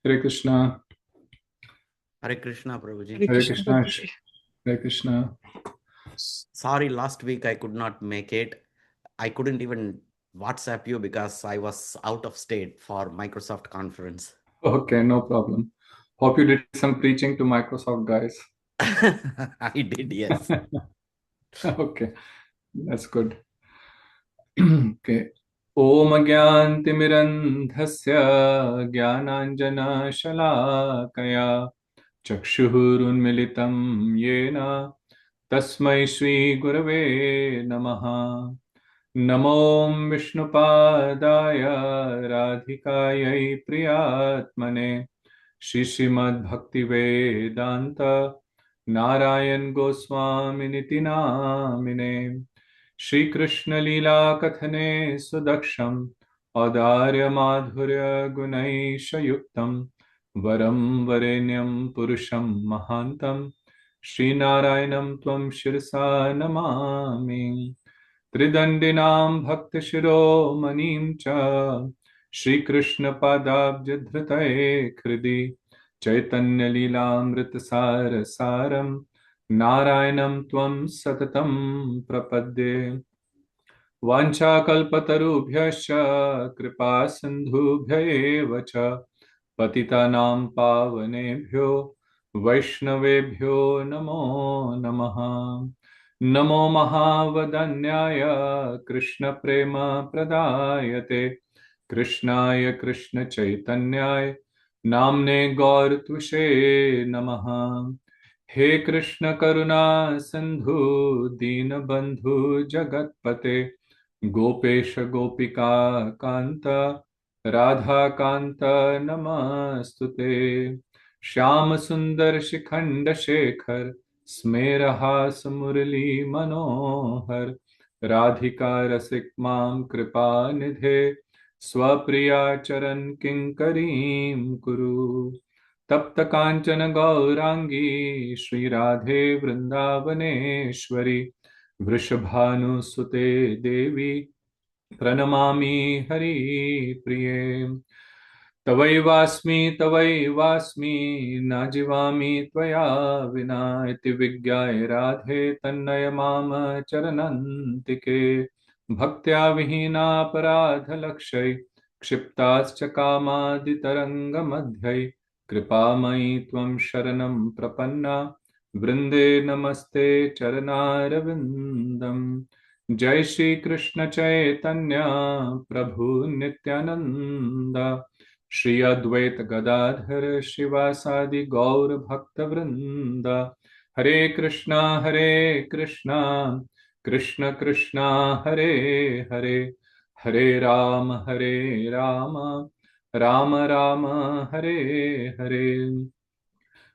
Hare Krishna, Hare Krishna, Prabhuji. Hare Hare Krishna, Krishna, Prabhuji. Hare Krishna. Sorry, last week I could not make it. I couldn't even WhatsApp you because I was out of state for Microsoft conference. Okay, no problem. Hope you did some preaching to Microsoft guys. I did, yes. Okay, that's good. Okay. Om Gyantimirandhasya Gyananjana Chakshurunmilitam Yena Tasmai Shri Gurave Namaha. Namo Vishnupadaya Radhikayai Priyatmane Shri Srimad Bhaktivedanta Narayan Goswami Niti Namine Shri Krishna Leela Kathane Sudaksham Adarya Madhurya Gunaisha Yuktam Varam Varenyam Purusham Mahantam Shri Narayanam Tvam Shirsa Namami Tridandinam Bhaktashiromaniim cha Shri Krishna Padabjadhritaye Kridi Chaitanya Leelamrita Saram Narayanam Tvam Satatam Prapadde Vanchakalpatarubhyascha Kripa Sindhubhya eva cha Patitanam Pavanebhyo Vaishnavebhyo Namo Namaha Namo Mahavadanyaya Krishna Prema Pradayate Krishnaya Krishna Chaitanyaya Namne Gaur Tvushe Namaha He Krishna Karuna Sindhu Deenabandhu Jagatpate Gopesha Gopika Kanta Radha Kanta Namastute Shyam Sundar Shikhanda Shekhar Smeraha Murali Manohar Radhika Rasik Mam Kripa Nidhe Swapriya Charan Kinkarim Kuru तप्त कांचन गौरांगी श्री राधे वृंदावनेश्वरी वृषभानुसुते देवी प्रणमामि हरिप्रिये तवैवास्मि न जीवामि त्वया विना इति विज्ञाय राधे तन्नय माम चरनन्तिके भक्त्या विहीनापराधलक्षै क्षिप्ताश्च कामादितरङ्गमध्यै कृपामयि त्वं शरणं प्रपन्ना वृन्दे नमस्ते चरणारविन्दम् जय श्री कृष्ण चैतन्य प्रभु नित्यानंद श्री अद्वैत गदाधर शिवासादि गौर भक्त वृंद हरे Krishna Krishna Krishna Hare Hare Hare Ram Ram Ram Hare Hare.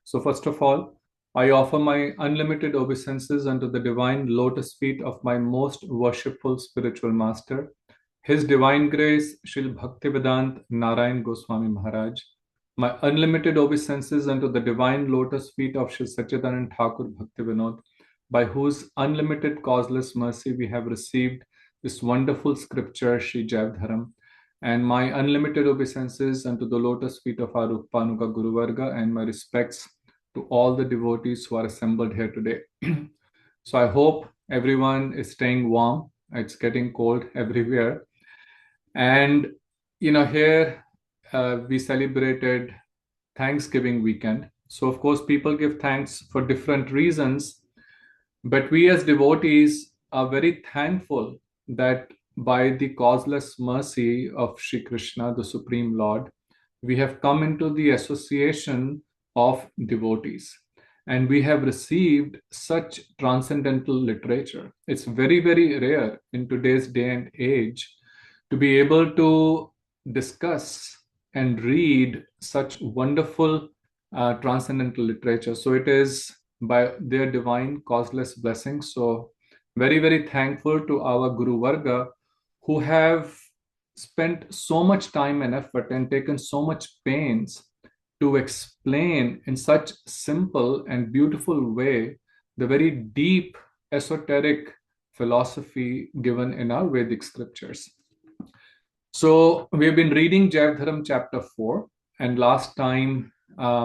So first of all, I offer my unlimited obeisances unto the divine lotus feet of my most worshipful spiritual master, His Divine Grace Srila Bhaktivedant Narayan Goswami Maharaj. My unlimited obeisances unto the divine lotus feet of Sri Sachidanand Thakur Bhaktivinod, by whose unlimited causeless mercy we have received this wonderful scripture, Sri Jaiva, and my unlimited obeisances unto the lotus feet of our Rupanuga Guru Varga, and my respects to all the devotees who are assembled here today. So I hope everyone is staying warm. It's getting cold everywhere. And, here we celebrated Thanksgiving weekend. So, of course, people give thanks for different reasons. But we as devotees are very thankful that by the causeless mercy of Sri Krishna, the Supreme Lord, we have come into the association of devotees and we have received such transcendental literature. It's very, very rare in today's day and age to be able to discuss and read such wonderful transcendental literature. So it is by their divine causeless blessings. So very, very thankful to our Guru Varga who have spent so much time and effort and taken so much pains to explain in such simple and beautiful way the very deep esoteric philosophy given in our Vedic scriptures. So we've been reading Jaiva chapter 4, And last time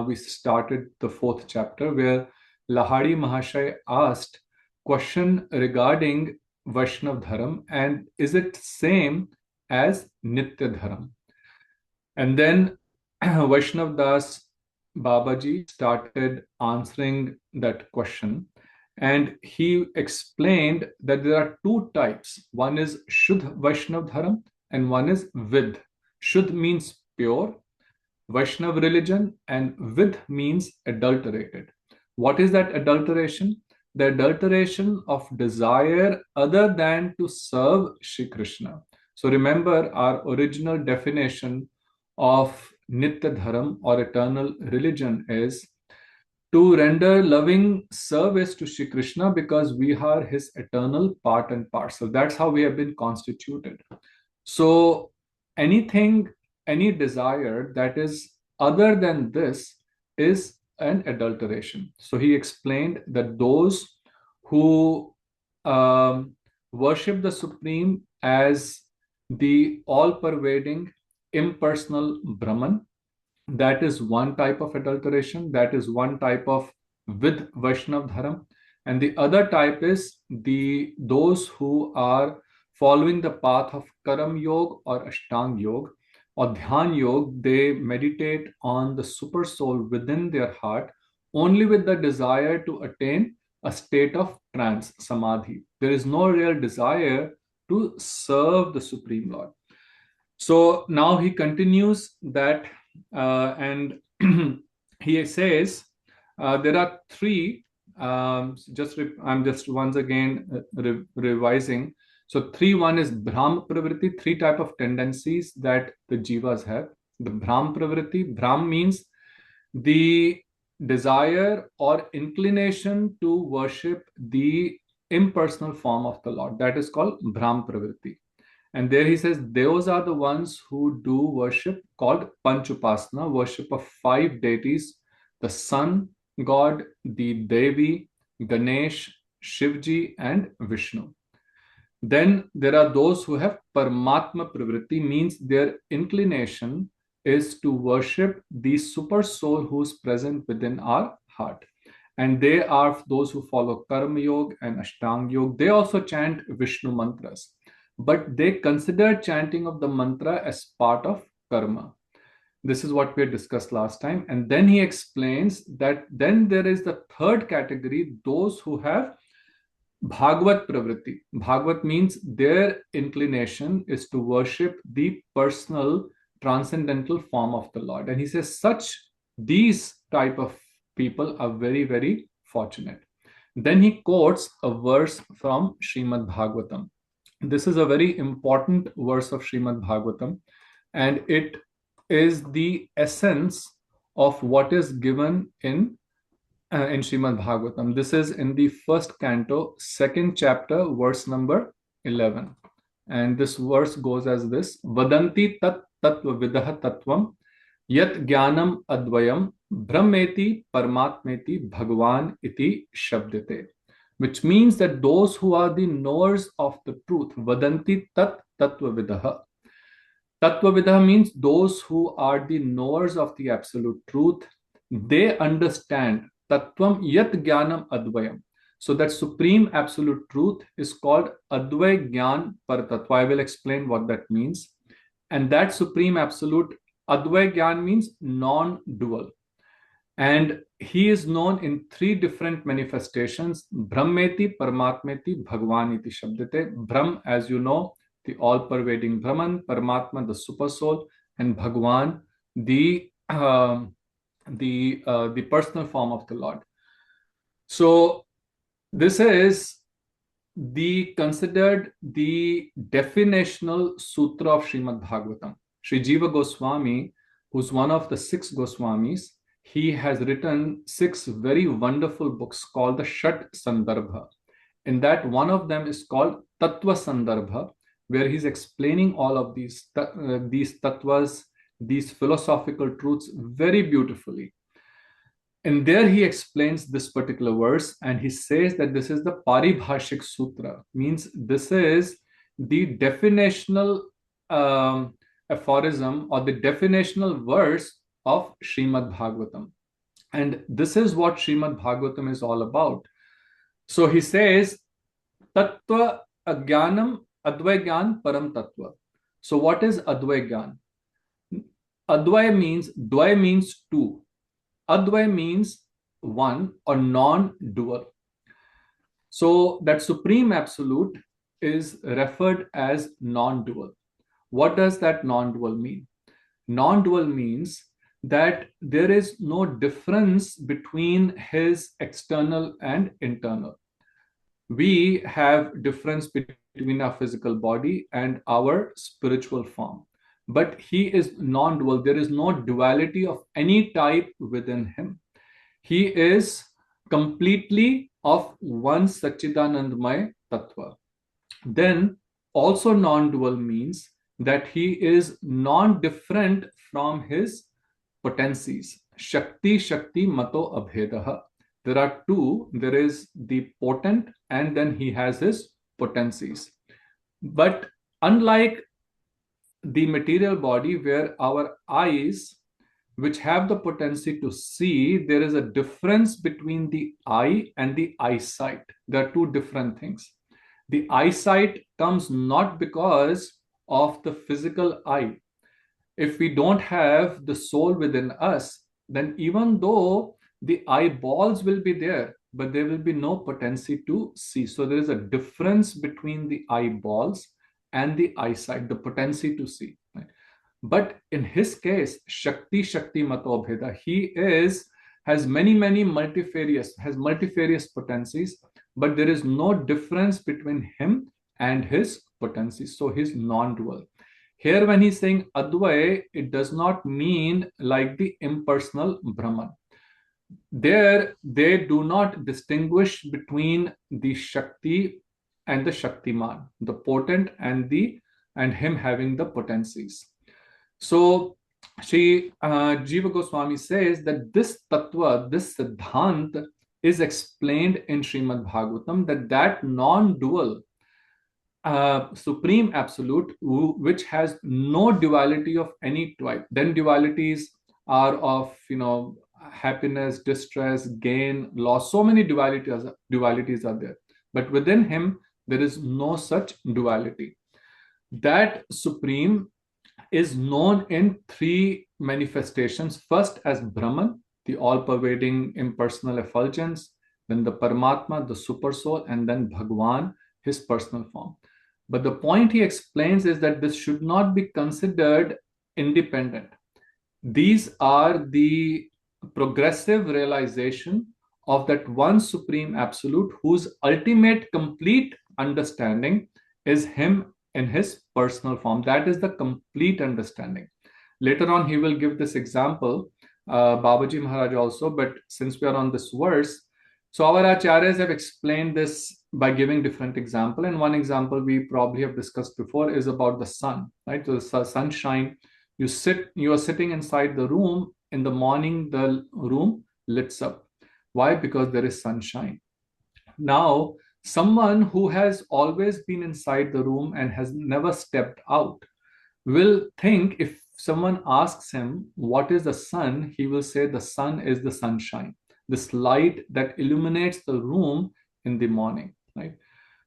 we started the fourth chapter where Lahari Mahashay asked question regarding Vaishnav Dharam and is it same as Nitya Dharam? And then Vaishnav Das Babaji started answering that question. And he explained that there are two types. One is Shuddh Vaishnav Dharam and one is Vidh. Shuddh means pure, Vaishnav religion, and Vidh means adulterated. What is that adulteration? The adulteration of desire other than to serve Shri Krishna. So remember our original definition of Nitya Dharam or eternal religion is to render loving service to Shri Krishna because we are his eternal part and parcel. That's how we have been constituted. So anything, any desire that is other than this is an adulteration. So he explained that those who worship the Supreme as the all-pervading, impersonal Brahman, that is one type of adulteration, that is one type of with Vaishnav Dharam. And the other type is those who are following the path of Karam Yoga or Ashtang Yoga or Dhyan Yoga. They meditate on the super soul within their heart only with the desire to attain a state of trance, samadhi. There is no real desire to serve the Supreme Lord. So now he continues that and he says there are three. I'm just once again revising. So one is Brahm Pravritti, three type of tendencies that the jivas have. The Brahm Pravritti, Brahm means the desire or inclination to worship the impersonal form of the Lord. That is called Brahm Pravritti. And there he says, those are the ones who do worship called Panchupasana, worship of five deities, the sun god, the Devi, Ganesh, Shivji, and Vishnu. Then there are those who have Paramatma Pravritti, means their inclination is to worship the super soul who is present within our heart. And they are those who follow Karma Yoga and Ashtang Yoga. They also chant Vishnu mantras, but they consider chanting of the mantra as part of karma. This is what we had discussed last time. And then he explains that then there is the third category, those who have Bhagavad Pravritti. Bhagavad means their inclination is to worship the personal transcendental form of the Lord. And he says these type of people are very, very fortunate. Then he quotes a verse from Srimad Bhagavatam. This is a very important verse of Srimad Bhagavatam, and it is the essence of what is given in Srimad Bhagavatam. This is in the first canto, second chapter, verse number 11. And this verse goes as this: Vadanti tat tattva vidah tattvam yat jnanam advayam brahmeti paramatmeti bhagavan iti shabdite. Which means that those who are the knowers of the truth, Vadanti tat tattva vidah. Tattva vidah means those who are the knowers of the absolute truth. They understand Tattvam yat jnanam advayam. So that supreme absolute truth is called Advay Gyan Paratattva. I will explain what that means. And that supreme absolute Advay Gyan means non-dual. And he is known in three different manifestations: Brahmeti, Paramatmeti, Bhagavaniti Shabdate. Brahm, as you know, the all-pervading Brahman; Paramatma, the super soul; and Bhagavan, the personal form of the Lord. So this is considered the definitional sutra of Srimad Bhagavatam. Sri Jiva Goswami, who's one of the 6 Goswamis, he has written 6 very wonderful books called the Shat Sandarbha. In that, one of them is called Tattva Sandarbha, where he's explaining all of these tattvas, these philosophical truths very beautifully. And there he explains this particular verse, and he says that this is the Paribhashik Sutra, means this is the definitional aphorism or the definitional verse of Srimad Bhagavatam. And this is what Srimad Bhagavatam is all about. So he says, Tattva Agyanam Advaigyan Param Tattva. So what is Advaigyan? Dvay means two. Advay means one or non-dual. So that supreme absolute is referred as non-dual. What does that non-dual mean? Non-dual means that there is no difference between his external and internal. We have difference between our physical body and our spiritual form, but he is non-dual. There is no duality of any type within him. He is completely of one Satchidanandmay Tattva. Then also non-dual means that he is non-different from his potencies. Shakti Shakti Mato Abhedaha. There are two. There is the potent, and then he has his potencies. But unlike the material body, where our eyes, which have the potency to see, there is a difference between the eye and the eyesight. There are two different things. The eyesight comes not because of the physical eye. If we don't have the soul within us, then even though the eyeballs will be there, but there will be no potency to see. So there is a difference between the eyeballs and the eyesight, the potency to see. Right? But in his case, Shakti Shakti Mato Bheda, he has many multifarious potencies, but there is no difference between him and his potencies. So he's non-dual. Here, when he's saying Advay, it does not mean like the impersonal Brahman. There, they do not distinguish between the Shakti and the Shaktiman, the potent and him having the potencies. So, Sri Jiva Goswami says that this tattva, this siddhant, is explained in Srimad Bhagavatam, that non-dual supreme absolute, which has no duality of any type. Then dualities are of happiness, distress, gain, loss. So many dualities are there, but within him there is no such duality. That supreme is known in three manifestations. First as Brahman, the all-pervading impersonal effulgence, then the Paramatma, the super soul, and then Bhagwan, his personal form. But the point he explains is that this should not be considered independent. These are the progressive realization of that one supreme absolute whose ultimate complete understanding is him in his personal form. That is the complete understanding. Later on, he will give this example, Babaji Maharaj also, but since we are on this verse, so our acharyas have explained this by giving different example. And one example we probably have discussed before is about the sun, right? So the sunshine, you are sitting inside the room. In the morning, the room lights up. Why? Because there is sunshine. Now, someone who has always been inside the room and has never stepped out will think, if someone asks him what is the sun, he will say the sun is the sunshine, this light that illuminates the room in the morning, right?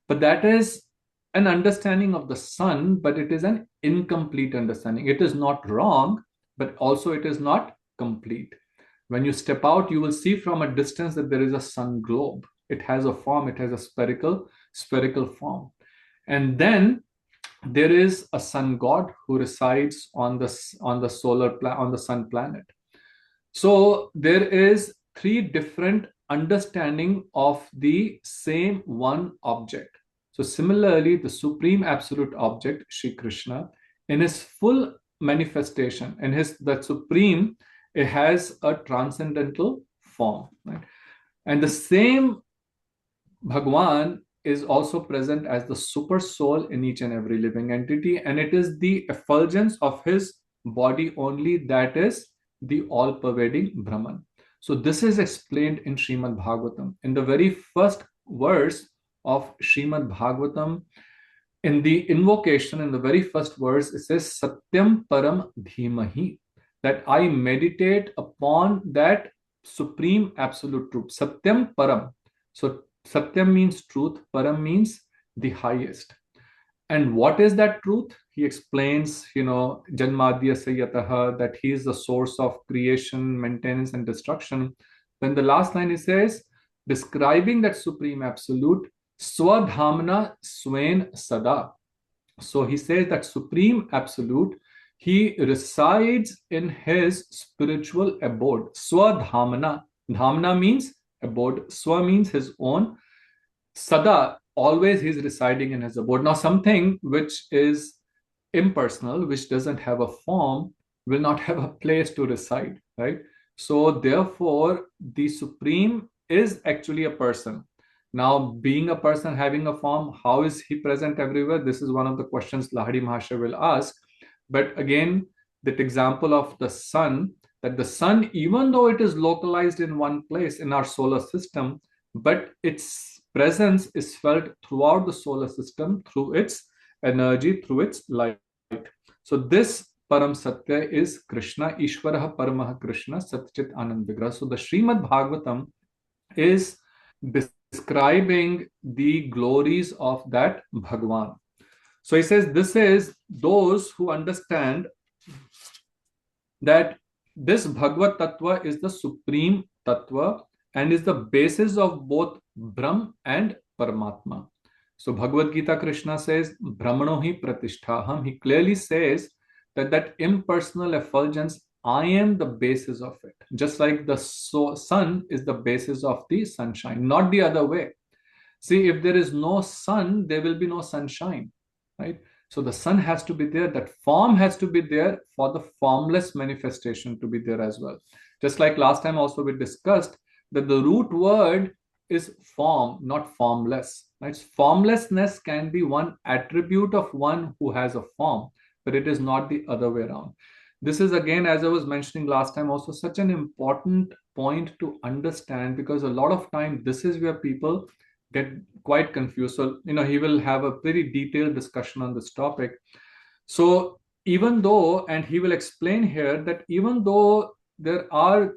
But that is an understanding of the sun, but it is an incomplete understanding. It is not wrong, but also it is not complete. When you step out, you will see from a distance that there is a sun globe. It has a form, it has a spherical form. And then there is a sun god who resides on the sun planet. So there is three different understanding of the same one object. So similarly, the supreme absolute object, Shri Krishna, in his full manifestation, in that supreme, it has a transcendental form, right? And the same Bhagwan is also present as the super soul in each and every living entity, and it is the effulgence of his body only that is the all-pervading Brahman. So this is explained in Srimad Bhagavatam. In the very first verse of Srimad Bhagavatam, in the invocation, in the very first verse, it says Satyam Param Dhimahi. that I meditate upon that supreme absolute truth. Satyam Param. So Satyam means truth, Param means the highest. And what is that truth? He explains, Janmadya Sayataha, that he is the source of creation, maintenance, and destruction. Then the last line he says, describing that supreme absolute, Swadhamna Swain Sada. So he says that supreme absolute, he resides in his spiritual abode. Swadhamna. Dhamna means abode. Swa means his own. Sada, always he's residing in his abode. Now, something which is impersonal, which doesn't have a form, will not have a place to reside, right? So, therefore, the Supreme is actually a person. Now, being a person having a form, how is he present everywhere? This is one of the questions Lahadi Mahasaya will ask. But again, that example of the sun, that the sun, even though it is localized in one place in our solar system, but its presence is felt throughout the solar system through its energy, through its light. So this Param Satya is Krishna, Ishvaraha Paramaha Krishna, Satchit Anand Vigraha. So the Srimad Bhagavatam is describing the glories of that Bhagwan. So he says, this is those who understand that this Bhagavad Tattva is the supreme Tattva and is the basis of both Brahm and Paramatma. So Bhagavad Gita, Krishna says, Brahmano hi pratisthaham. He clearly says that impersonal effulgence, I am the basis of it. Just like the sun is the basis of the sunshine, not the other way. See, if there is no sun, there will be no sunshine, right? So the sun has to be there, that form has to be there for the formless manifestation to be there as well. Just like last time also we discussed that the root word is form, not formless. Right? Formlessness can be one attribute of one who has a form, but it is not the other way around. This is again, as I was mentioning last time, also such an important point to understand, because a lot of time this is where people get quite confused. So, he will have a very detailed discussion on this topic. So, even though, and he will explain here that even though there are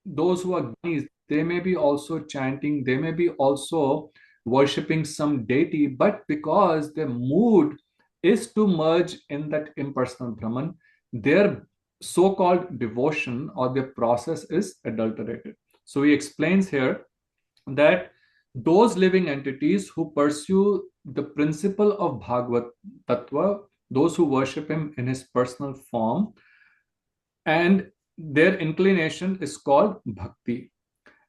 those who are Gyanis, they may be also chanting, they may be also worshipping some deity, but because their mood is to merge in that impersonal Brahman, their so-called devotion or their process is adulterated. So he explains here that those living entities who pursue the principle of Bhagavad Tattva, those who worship him in his personal form, and their inclination is called bhakti.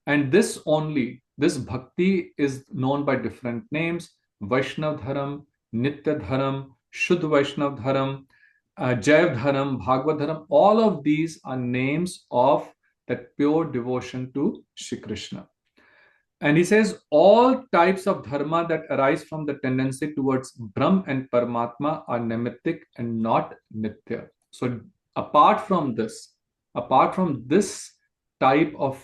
And this bhakti is known by different names: Vaishnav Dharam, Nitya Dharam, Shuddha Vaishnav Dharam, Jaiva Dharam, Bhagavad Dharam. All of these are names of that pure devotion to Shri Krishna. And he says all types of dharma that arise from the tendency towards Brahm and Paramatma are nimittic and not nitya. So apart from this type of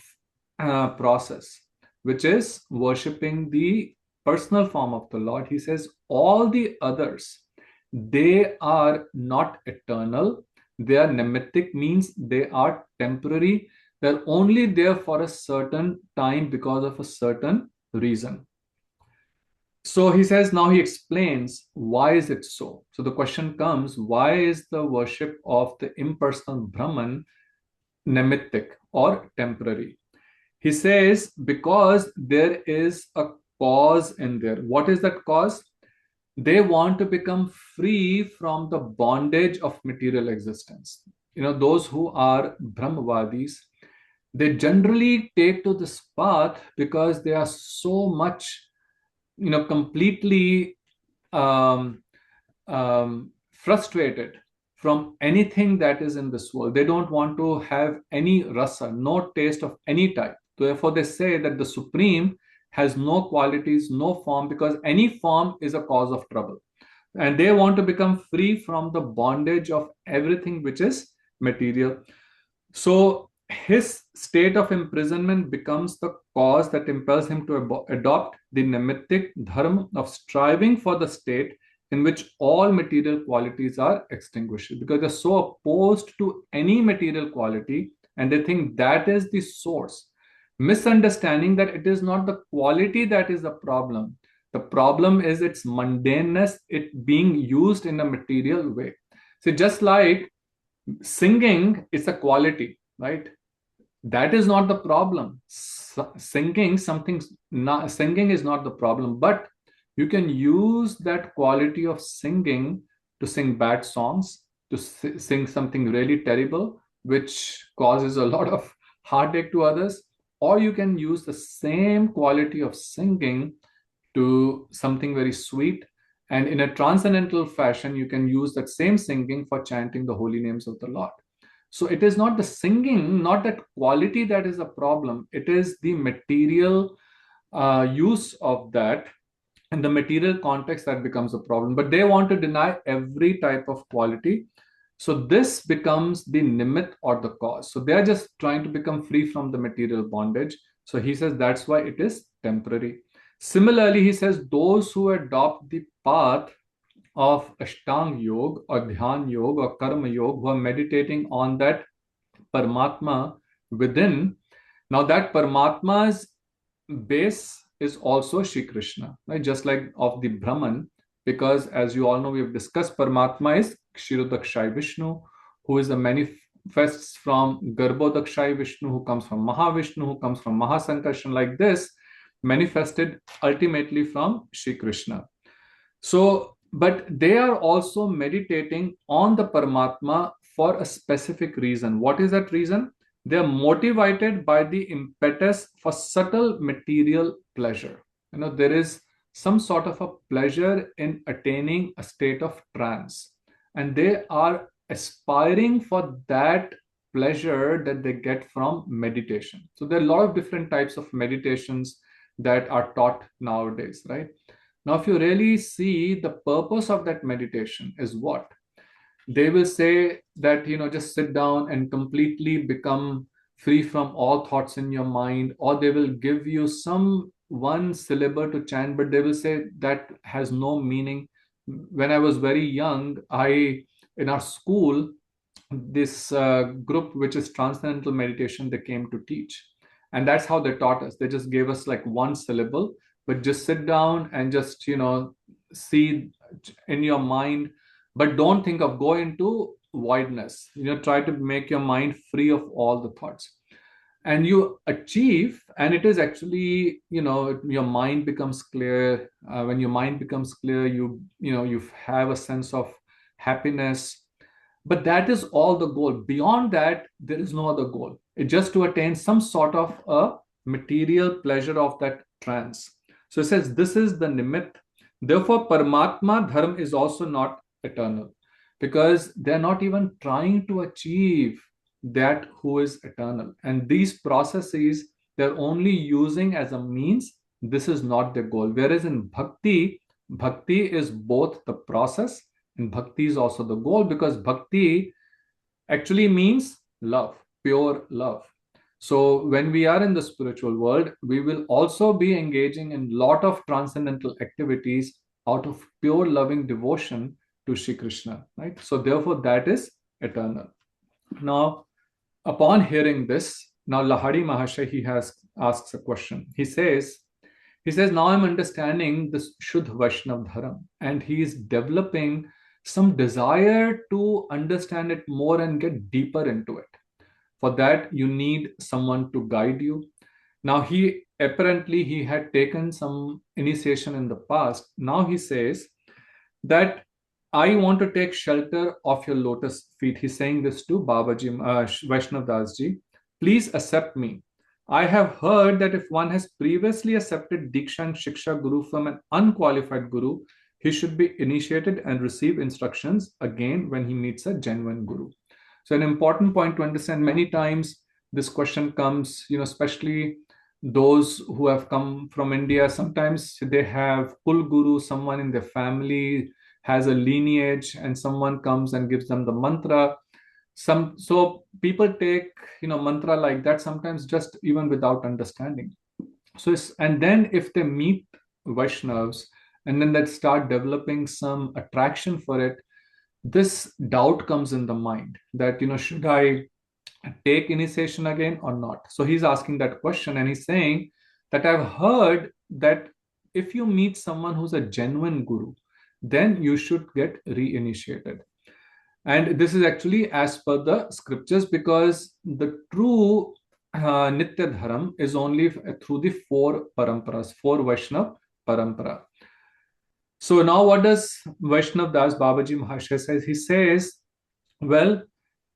process, which is worshipping the personal form of the Lord, he says all the others, they are not eternal. They are nimittic, means they are temporary. They're only there for a certain time because of a certain reason. So he says, now he explains why is it so. So the question comes, why is the worship of the impersonal Brahman nimittic or temporary? He says, because there is a cause in there. What is that cause? They want to become free from the bondage of material existence. Those who are Brahmavadis, they generally take to this path because they are so much, completely frustrated from anything that is in this world. They don't want to have any rasa, no taste of any type. Therefore, they say that the Supreme has no qualities, no form, because any form is a cause of trouble. And they want to become free from the bondage of everything which is material. So his state of imprisonment becomes the cause that impels him to adopt the nimittic dharma of striving for the state in which all material qualities are extinguished, because they're so opposed to any material quality and they think that is the source, misunderstanding that it is not the quality that is the problem. The problem is its mundaneness, it being used in a material way. So just like singing is a quality, right? That is not the problem. Singing is not the problem, but you can use that quality of singing to sing bad songs, to sing something really terrible which causes a lot of heartache to others, or you can use the same quality of singing to something very sweet, and in a transcendental fashion you can use that same singing for chanting the holy names of the Lord. So it is not the singing, not that quality that is a problem. It is the material use of that and the material context that becomes a problem. But they want to deny every type of quality. So this becomes the nimit or the cause. So they are just trying to become free from the material bondage. So he says that's why it is temporary. Similarly, he says those who adopt the path of Ashtang Yoga or Dhyan Yoga or Karma Yoga, who are meditating on that Paramatma within. Now, that Paramatma's base is also Shri Krishna, right? Just like of the Brahman, because as you all know, we have discussed, Paramatma is Kshirodakshay Vishnu, who is the manifests from Garbhodakshay Vishnu, who comes from Mahavishnu, who comes from Mahasankarshan, like this, manifested ultimately from Shri Krishna. So, but they are also meditating on the Paramatma for a specific reason. What is that reason? They are motivated by the impetus for subtle material pleasure. There is some sort of a pleasure in attaining a state of trance, and they are aspiring for that pleasure that they get from meditation. So there are a lot of different types of meditations that are taught nowadays, right? Now, if you really see the purpose of that meditation is what? They will say that, just sit down and completely become free from all thoughts in your mind, or they will give you some one syllable to chant, but they will say that has no meaning. When I was very young, in our school, this group, which is Transcendental Meditation, they came to teach. And that's how they taught us. They just gave us like one syllable, but just sit down and just, see in your mind, but don't think of go into voidness. Try to make your mind free of all the thoughts. And you achieve, and it is actually, your mind becomes clear. When your mind becomes clear, you have a sense of happiness, but that is all the goal. Beyond that, there is no other goal. It's just to attain some sort of a material pleasure of that trance. So it says this is the nimit. Therefore, Paramatma Dharma is also not eternal, because they're not even trying to achieve that who is eternal. And these processes, they're only using as a means. This is not the goal. Whereas in bhakti, bhakti is both the process and bhakti is also the goal, because bhakti actually means love, pure love. So when we are in the spiritual world, we will also be engaging in a lot of transcendental activities out of pure loving devotion to Shri Krishna, right? So therefore, that is eternal. Now, upon hearing this, now Lahari Mahashay, he asks a question. He says, now I'm understanding this Shuddha Vaishnav Dharma, and he is developing some desire to understand it more and get deeper into it. For that, you need someone to guide you. Now, he had taken some initiation in the past. Now he says that I want to take shelter of your lotus feet. He's saying this to Babaji, Vaishnav Das Ji. Please accept me. I have heard that if one has previously accepted Diksha and Shiksha Guru from an unqualified Guru, he should be initiated and receive instructions again when he meets a genuine Guru. So an important point to understand, many times this question comes, especially those who have come from India, sometimes they have Kul Guru, someone in their family has a lineage, and someone comes and gives them the mantra. So people take mantra like that sometimes just even without understanding. And then if they meet Vaishnavas and then that start developing some attraction for it, this doubt comes in the mind that, should I take initiation again or not? So he's asking that question, and he's saying that I've heard that if you meet someone who's a genuine guru, then you should get reinitiated. And this is actually as per the scriptures, because the true Nitya Dharam is only through the four paramparas, four Vaishnav parampara. So now what does Vaishnav Das Babaji Mahashaya says? He says, well,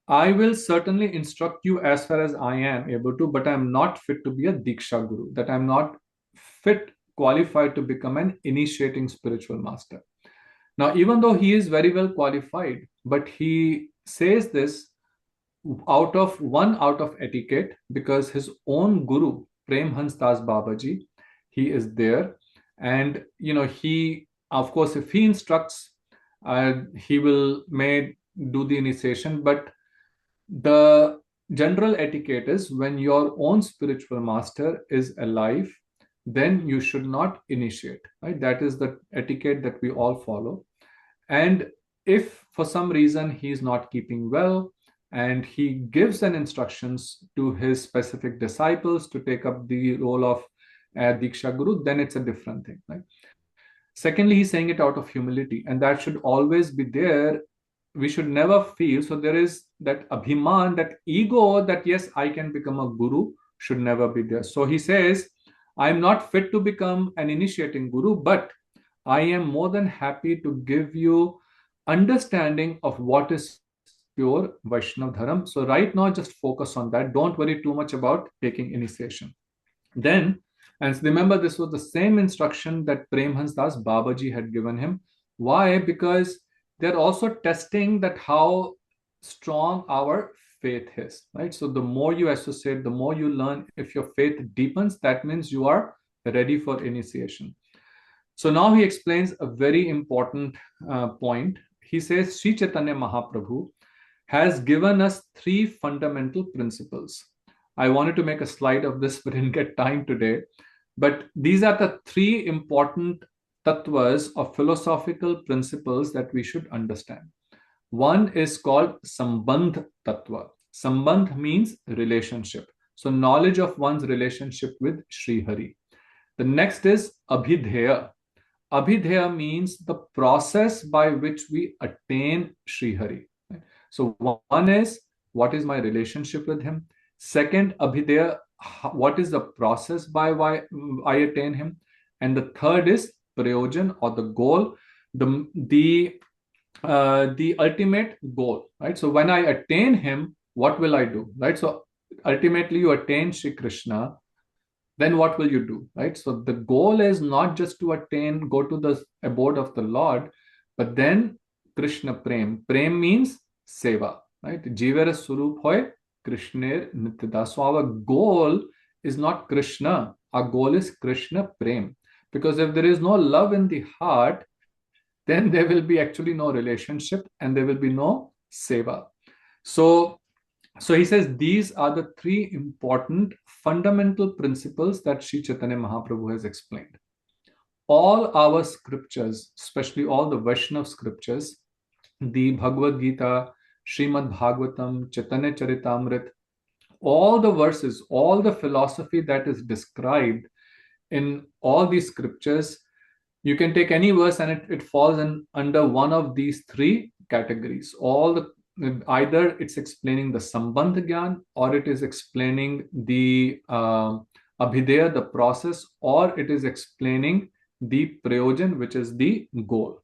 I will certainly instruct you as far as I am able to, but I'm not fit to be a Diksha Guru, that I'm not fit, qualified to become an initiating spiritual master. Now, even though he is very well qualified, but he says this out of etiquette, because his own guru, Prem Hans Das Babaji, he is there. And, he, of course, if he instructs, he will may do the initiation, but the general etiquette is when your own spiritual master is alive, then you should not initiate, right? That is the etiquette that we all follow. And if for some reason he is not keeping well and he gives an instructions to his specific disciples to take up the role of Diksha Guru, then it's a different thing, right? Secondly, he's saying it out of humility, and that should always be there. We should never feel, so there is that abhiman, that ego, that yes, I can become a guru, should never be there. So he says, I'm not fit to become an initiating guru, but I am more than happy to give you understanding of what is pure Vaishnav Dharam. So right now, just focus on that. Don't worry too much about taking initiation. Then, and remember, this was the same instruction that Premhans Das Babaji had given him. Why? Because they're also testing that how strong our faith is, right? So the more you associate, the more you learn. If your faith deepens, that means you are ready for initiation. So now he explains a very important point. He says, Sri Chaitanya Mahaprabhu has given us three fundamental principles. I wanted to make a slide of this, but didn't get time today. But these are the three important tattvas or philosophical principles that we should understand. One is called Sambandh Tattva. Sambandh means relationship. So knowledge of one's relationship with Sri Hari. The next is Abhidheya. Abhidheya means the process by which we attain Sri Hari. So one is, what is my relationship with him? Second, Abhidheya, what is the process by why I attain him? And the third is Prayojan, or the goal, the ultimate goal, right? So when I attain him, what will I do, right? So ultimately you attain Shri Krishna, then what will you do, right? So the goal is not just to attain, go to the abode of the Lord, but then Krishna Prem. Prem means seva, right? Jivera Surup hoy Krishner Nityada. So our goal is not Krishna, our goal is Krishna Prem. Because if there is no love in the heart, then there will be actually no relationship and there will be no seva. So he says these are the three important fundamental principles that Sri Chaitanya Mahaprabhu has explained. All our scriptures, especially all the Vaishnav scriptures, the Bhagavad Gita, Srimad Bhagavatam, Chaitanya Charitamrit, all the verses, all the philosophy that is described in all these scriptures, you can take any verse and it falls under one of these three categories. Either it's explaining the Sambandh Gyan, or it is explaining the Abhideya, the process, or it is explaining the Prayojan, which is the goal.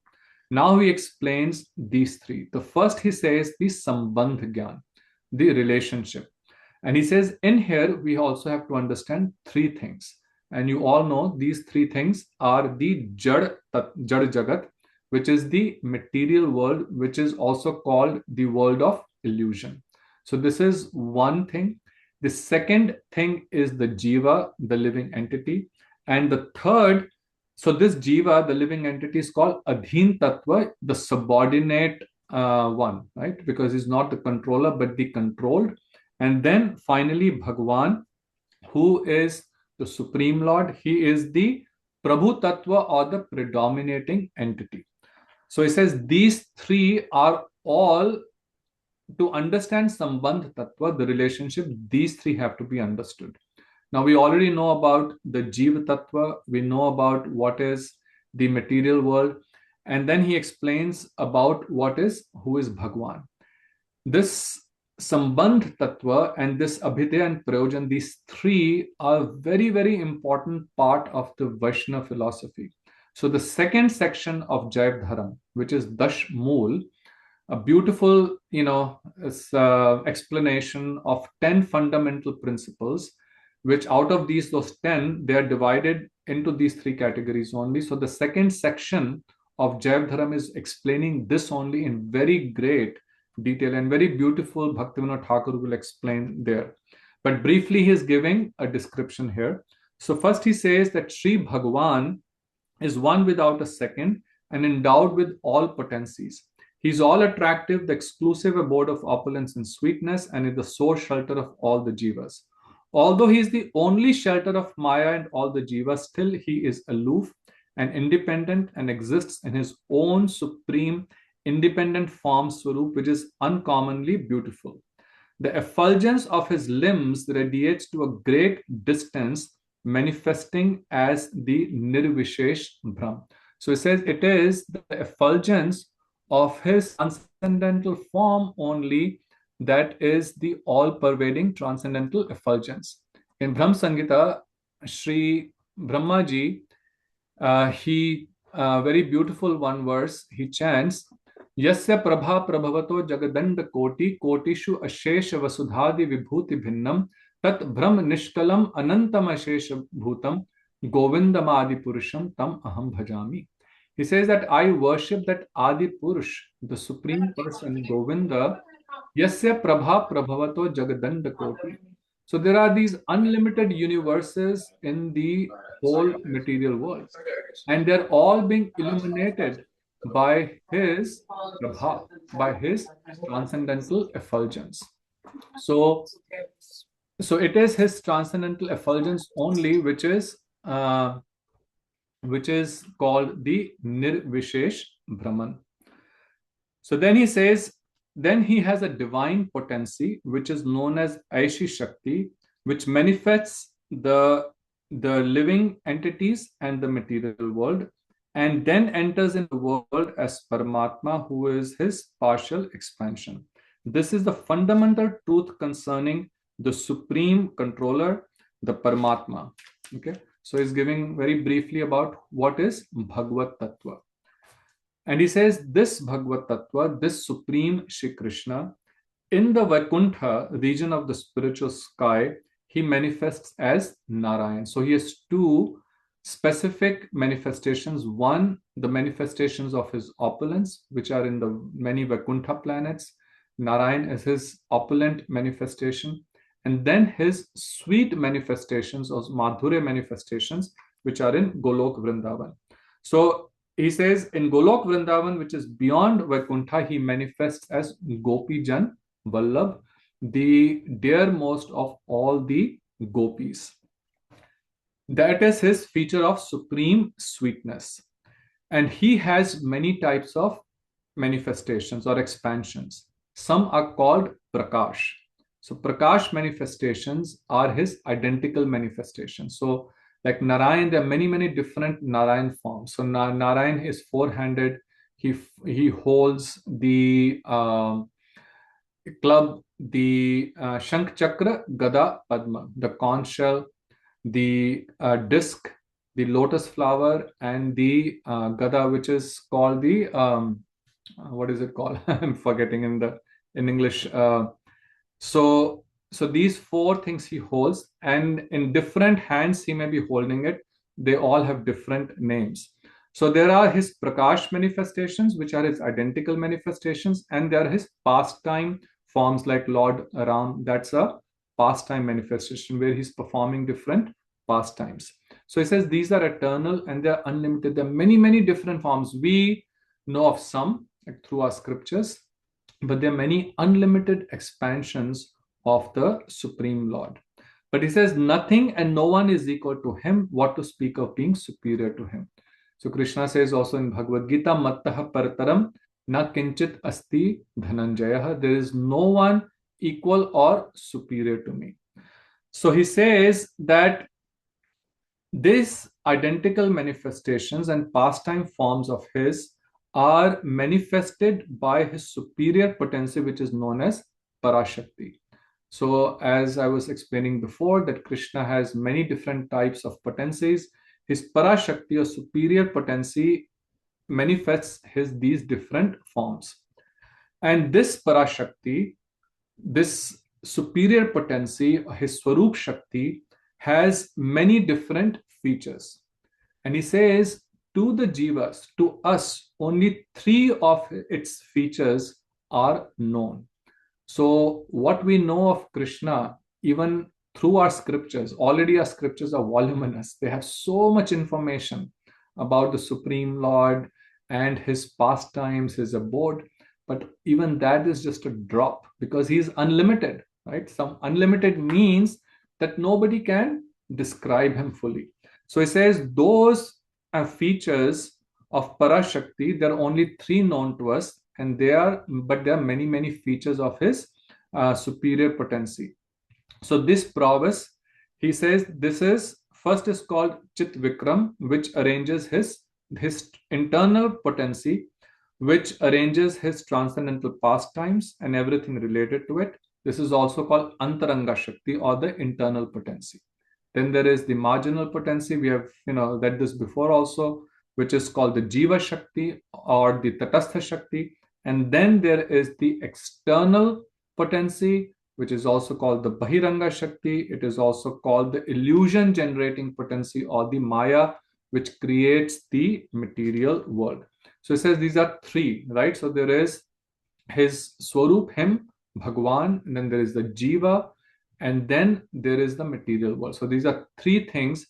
Now he explains these three. The first he says the Sambandh Gyan, the relationship. And he says in here we also have to understand three things. And you all know these three things are the Jad Jagat, which is the material world, which is also called the world of illusion. So this is one thing. The second thing is the Jiva, the living entity. And the third, so this Jiva, the living entity, is called Adhin Tattva, the subordinate one, right? Because he's not the controller, but the controlled. And then finally, Bhagwan, who is the Supreme Lord, he is the Prabhu Tattva, or the predominating entity. So he says these three are all, to understand Sambandh Tattva, the relationship, these three have to be understood. Now, we already know about the Jiva Tattva, we know about what is the material world, and then he explains about who is Bhagwan. This Sambandh Tattva and this Abhidya and Prayojan, these three are very, very important part of the Vaishnava philosophy. So the second section of Jaiva Dharma, which is Dash Mool, a beautiful, explanation of 10 fundamental principles, which out of those 10, they are divided into these three categories only. So the second section of Jaiva Dharma is explaining this only in very great detail, and very beautiful. Bhaktivinoda Thakur will explain there. But briefly, he is giving a description here. So first he says that Sri Bhagavan is one without a second and endowed with all potencies. He is all attractive, the exclusive abode of opulence and sweetness, and is the sole shelter of all the jivas. Although he is the only shelter of Maya and all the jivas, still he is aloof and independent and exists in his own supreme independent form Swarup, which is uncommonly beautiful. The effulgence of his limbs radiates to a great distance, manifesting as the Nirvishesh Brahm. So it says it is the effulgence of his transcendental form only that is the all-pervading transcendental effulgence. In Brahm Sangita, Sri Brahmaji, he very beautiful one verse, he chants, यस्य प्रभा प्रभवतो जगदंड कोटि कोटिषु अशेष वसुधादि विभूति भिन्नम तत् भ्रम निष्कलम अनंतम अशेष भूतम गोविंदमादि पुरुषम तम aham bhajami. He says that I worship that Adi Purush, the supreme person, Govinda, yasya prabha prabhavato jagadanda koti. So there are these unlimited universes in the whole material world, and they're all being illuminated by his prabha, by his transcendental effulgence. So, so it is his transcendental effulgence only which is called the Nirvishesh Brahman. So then he says, then he has a divine potency which is known as Aishi Shakti, which manifests the living entities and the material world, and then enters in the world as Paramatma, who is his partial expansion. This is the fundamental truth concerning the supreme controller, the Paramatma. Okay, so he's giving very briefly about what is Bhagavad Tattva. And he says this Bhagavad Tattva, this supreme Shri Krishna, in the Vaikuntha region of the spiritual sky, he manifests as Narayan. So he has two specific manifestations. One, the manifestations of his opulence, which are in the many Vaikuntha planets. Narayan is his opulent manifestation. And then his sweet manifestations, or Madhurya manifestations, which are in Golok Vrindavan. So he says in Golok Vrindavan, which is beyond Vaikuntha, he manifests as Gopi Jan Vallabh, the dearmost of all the gopis. That is his feature of supreme sweetness. And he has many types of manifestations or expansions. Some are called Prakash. So Prakash manifestations are his identical manifestations. So like Narayan, there are many, many different Narayan forms. So Narayan is four-handed. He holds the club, the Shankh Chakra, Gada, Padma, the conch shell, the disc, the lotus flower, and the Gada, which is called the what is it called? I'm forgetting in English. So these four things he holds, and in different hands he may be holding it. They all have different names. So there are his Prakash manifestations, which are his identical manifestations, and there are his pastime forms like Lord Ram. That's a pastime manifestation where he's performing different pastimes. So he says these are eternal and they're unlimited. There are many, many different forms. We know of some like, through our scriptures, but there are many unlimited expansions of the Supreme Lord. But he says nothing and no one is equal to him. What to speak of being superior to him? So Krishna says also in Bhagavad Gita, Mattah Partaram na kinchit asti dhananjaya. There is no one equal or superior to me. So he says that these identical manifestations and pastime forms of his are manifested by his superior potency, which is known as Parashakti. So, as I was explaining before, that Krishna has many different types of potencies. His Parashakti or superior potency manifests these different forms. And this Parashakti, this superior potency, his Swarup Shakti, has many different features. And he says, to the Jivas, to us, only three of its features are known. So, what we know of Krishna, even through our scriptures, already our scriptures are voluminous. They have so much information about the Supreme Lord and his pastimes, his abode. But even that is just a drop because he's unlimited, right? Some unlimited means that nobody can describe him fully. So he says those features of Parashakti, there are only three known to us, and there are many, many features of his superior potency. So this prowess, he says, this is first is called Chit Vikram, which arranges his internal potency, which arranges his transcendental pastimes and everything related to it. This is also called Antaranga Shakti or the internal potency. Then there is the marginal potency. We have read this before also, which is called the Jiva Shakti or the Tatastha Shakti. And then there is the external potency, which is also called the Bahiranga Shakti. It is also called the illusion generating potency or the Maya, which creates the material world. So it says these are three, right? So there is his Swarup, him, Bhagwan, and then there is the Jiva, and then there is the material world. So these are three things,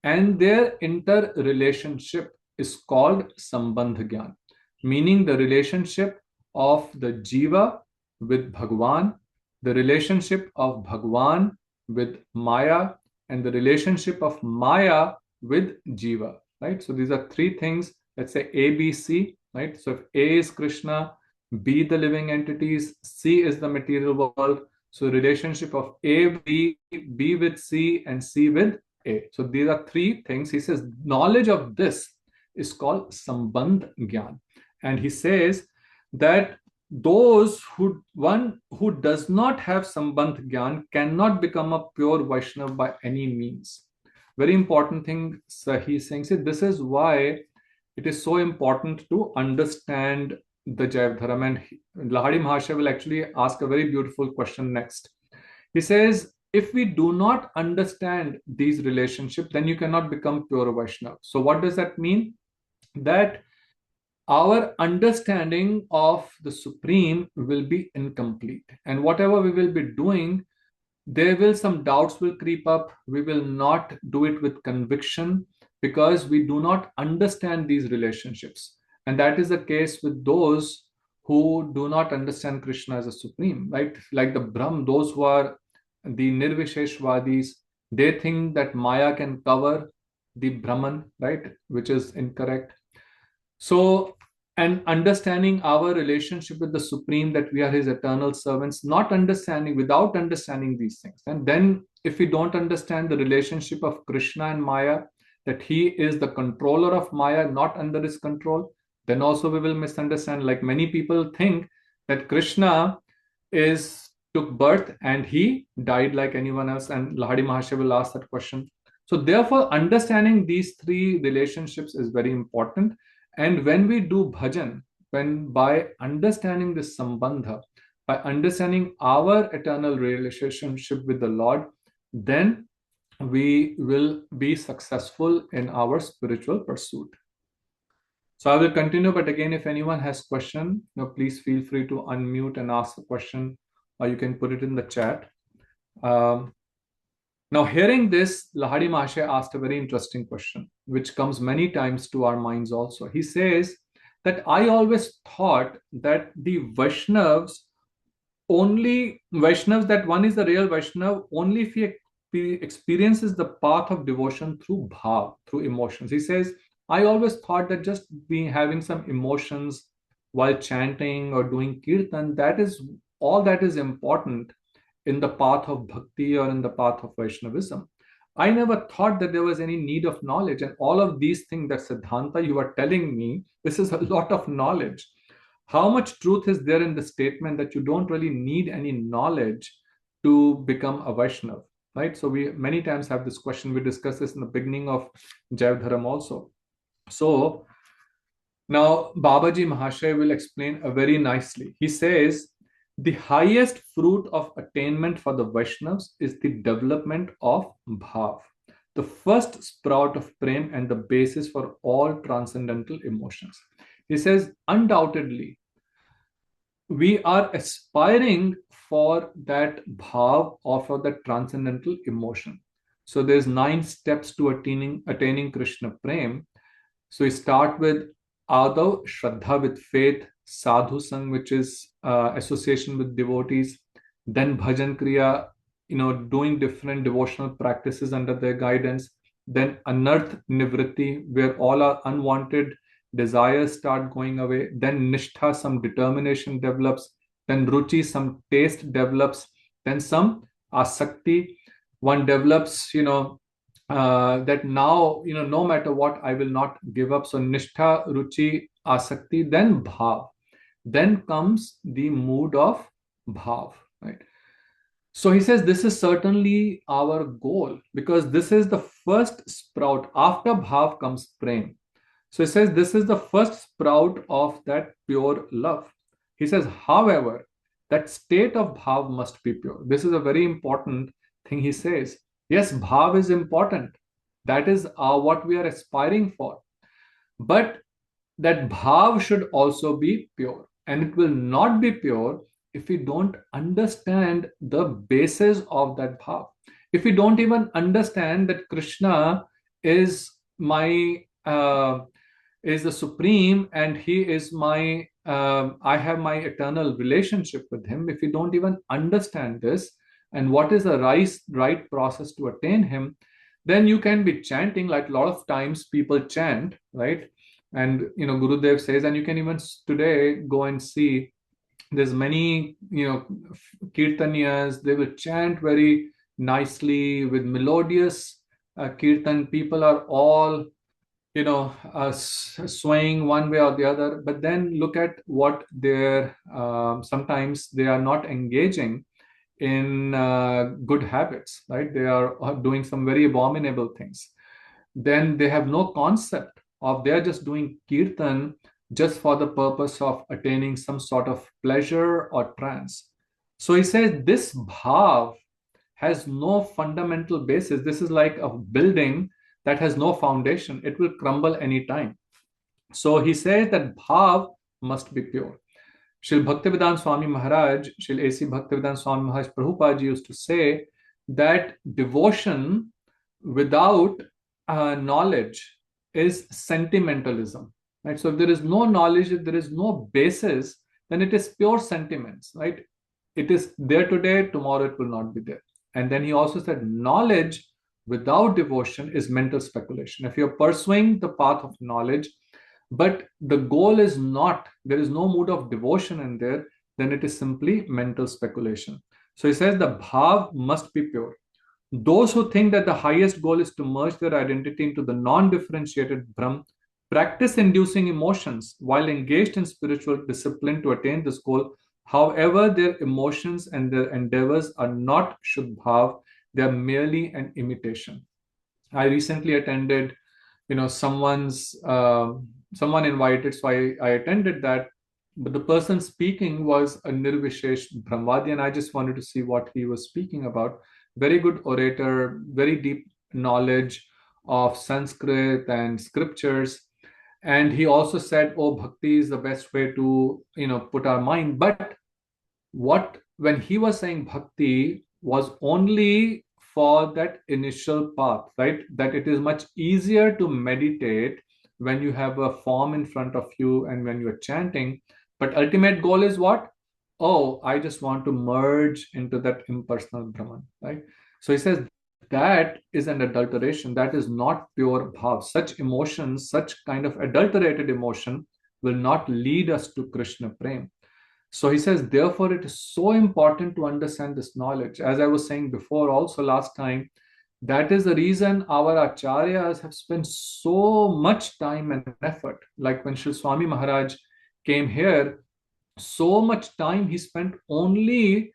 and their interrelationship is called Sambandh Gyan, meaning the relationship of the Jiva with Bhagwan, the relationship of Bhagwan with Maya, and the relationship of Maya with Jiva, right? So these are three things, let's say A, B, C, right? So if A is Krishna, B the living entities, C is the material world. So relationship of A with B, B with C, and C with A. So these are three things. He says knowledge of this is called Sambandh Gyan. And he says that one who does not have Sambandh Gyan cannot become a pure Vaishnava by any means. Very important thing, so he's saying, see, this is why it is so important to understand the Jaiva Dharma. And Lahari Mahasaya will actually ask a very beautiful question next. He says, if we do not understand these relationships, then you cannot become pure Vaishnava. So what does that mean? That our understanding of the Supreme will be incomplete. And whatever we will be doing, some doubts will creep up. We will not do it with conviction because we do not understand these relationships. And that is the case with those who do not understand Krishna as a supreme, right? Like the Brahm, those who are the Nirvisheshvadis, they think that Maya can cover the Brahman, right? Which is incorrect. So, and understanding our relationship with the Supreme, that we are His eternal servants, without understanding these things. And then, if we don't understand the relationship of Krishna and Maya, that He is the controller of Maya, not under His control, then also we will misunderstand. Like many people think that Krishna took birth and he died like anyone else. And Lahadi Mahasaya will ask that question. So, therefore, understanding these three relationships is very important. And when we do bhajan, by understanding this sambandha, by understanding our eternal relationship with the Lord, then we will be successful in our spiritual pursuit. So I will continue, but again, if anyone has question, please feel free to unmute and ask the question, or you can put it in the chat. Now, hearing this, Lahadi Mahasaya asked a very interesting question, which comes many times to our minds also. He says that I always thought that the Vaishnavas, that one is the real Vaishnav only if he experiences the path of devotion through bhav, through emotions. He says, I always thought that just being having some emotions while chanting or doing kirtan, that is all that is important in the path of bhakti or in the path of Vaishnavism. I never thought that there was any need of knowledge. And all of these things that Siddhanta you are telling me, this is a lot of knowledge. How much truth is there in the statement that you don't really need any knowledge to become a Vaishnav, right? So we many times have this question. We discussed this in the beginning of Jaiva also. So now Babaji Mahashay will explain very nicely. He says, the highest fruit of attainment for the Vaishnavas is the development of bhav, the first sprout of prem and the basis for all transcendental emotions. He says, undoubtedly, we are aspiring for that bhav or for that transcendental emotion. So there's 9 steps to attaining Krishna prem. So we start with Adav, Shraddha with faith, Sadhu Sang, which is association with devotees, then Bhajan Kriya, doing different devotional practices under their guidance, then Anarth Nivritti, where all our unwanted desires start going away, then Nishtha, some determination develops, then Ruchi, some taste develops, then some Asakti, one develops, that now, no matter what, I will not give up. So Nishtha, Ruchi, Asakti, then Bhav. Then comes the mood of Bhav, right? So he says this is certainly our goal because this is the first sprout. After Bhav comes Prem. So he says this is the first sprout of that pure love. He says, however, that state of Bhav must be pure. This is a very important thing he says. Yes, Bhav is important. That is what we are aspiring for. But that Bhav should also be pure. And it will not be pure if we don't understand the basis of that Bhav. If we don't even understand that Krishna is my is the supreme and he is my I have my eternal relationship with him. If we don't even understand this and what is the right process to attain him, then you can be chanting like a lot of times people chant, right? And Gurudev says, and you can even today go and see there's many kirtaniyas, they will chant very nicely with melodious kirtan. People are all swaying one way or the other, but then look at what they're sometimes they are not engaging in good habits, right? They are doing some very abominable things. Then they have no concept of they're just doing kirtan just for the purpose of attaining some sort of pleasure or trance. So he says this bhav has no fundamental basis. This is like a building that has no foundation. It will crumble anytime. So he says that bhav must be pure. Srila Bhaktivedanta Swami Maharaj, Srila A.C. Bhaktivedanta Swami Maharaj Prabhupada used to say that devotion without knowledge is sentimentalism, right? So if there is no knowledge, if there is no basis, then it is pure sentiments, right? It is there today, tomorrow it will not be there. And then he also said knowledge without devotion is mental speculation. If you're pursuing the path of knowledge, but the goal is not, there is no mood of devotion in there, then it is simply mental speculation. So he says the bhav must be pure. Those who think that the highest goal is to merge their identity into the non-differentiated Brahm practice inducing emotions while engaged in spiritual discipline to attain this goal. However, their emotions and their endeavors are not Shuddh-bhav, they are merely an imitation. I recently attended, someone invited, so I attended that. But the person speaking was a Nirvishesh Brahmvadi, and I just wanted to see what he was speaking about. Very good orator, very deep knowledge of Sanskrit and scriptures. And he also said, oh, bhakti is the best way to, put our mind. But when he was saying bhakti was only for that initial path, right? That it is much easier to meditate when you have a form in front of you and when you're chanting. But ultimate goal is what? Oh, I just want to merge into that impersonal Brahman, right? So he says that is an adulteration. That is not pure bhav. Such emotions, such kind of adulterated emotion will not lead us to Krishna Prem. So he says, therefore, it is so important to understand this knowledge. As I was saying before, also last time, that is the reason our acharyas have spent so much time and effort. Like when Sri Swami Maharaj came here, so much time he spent only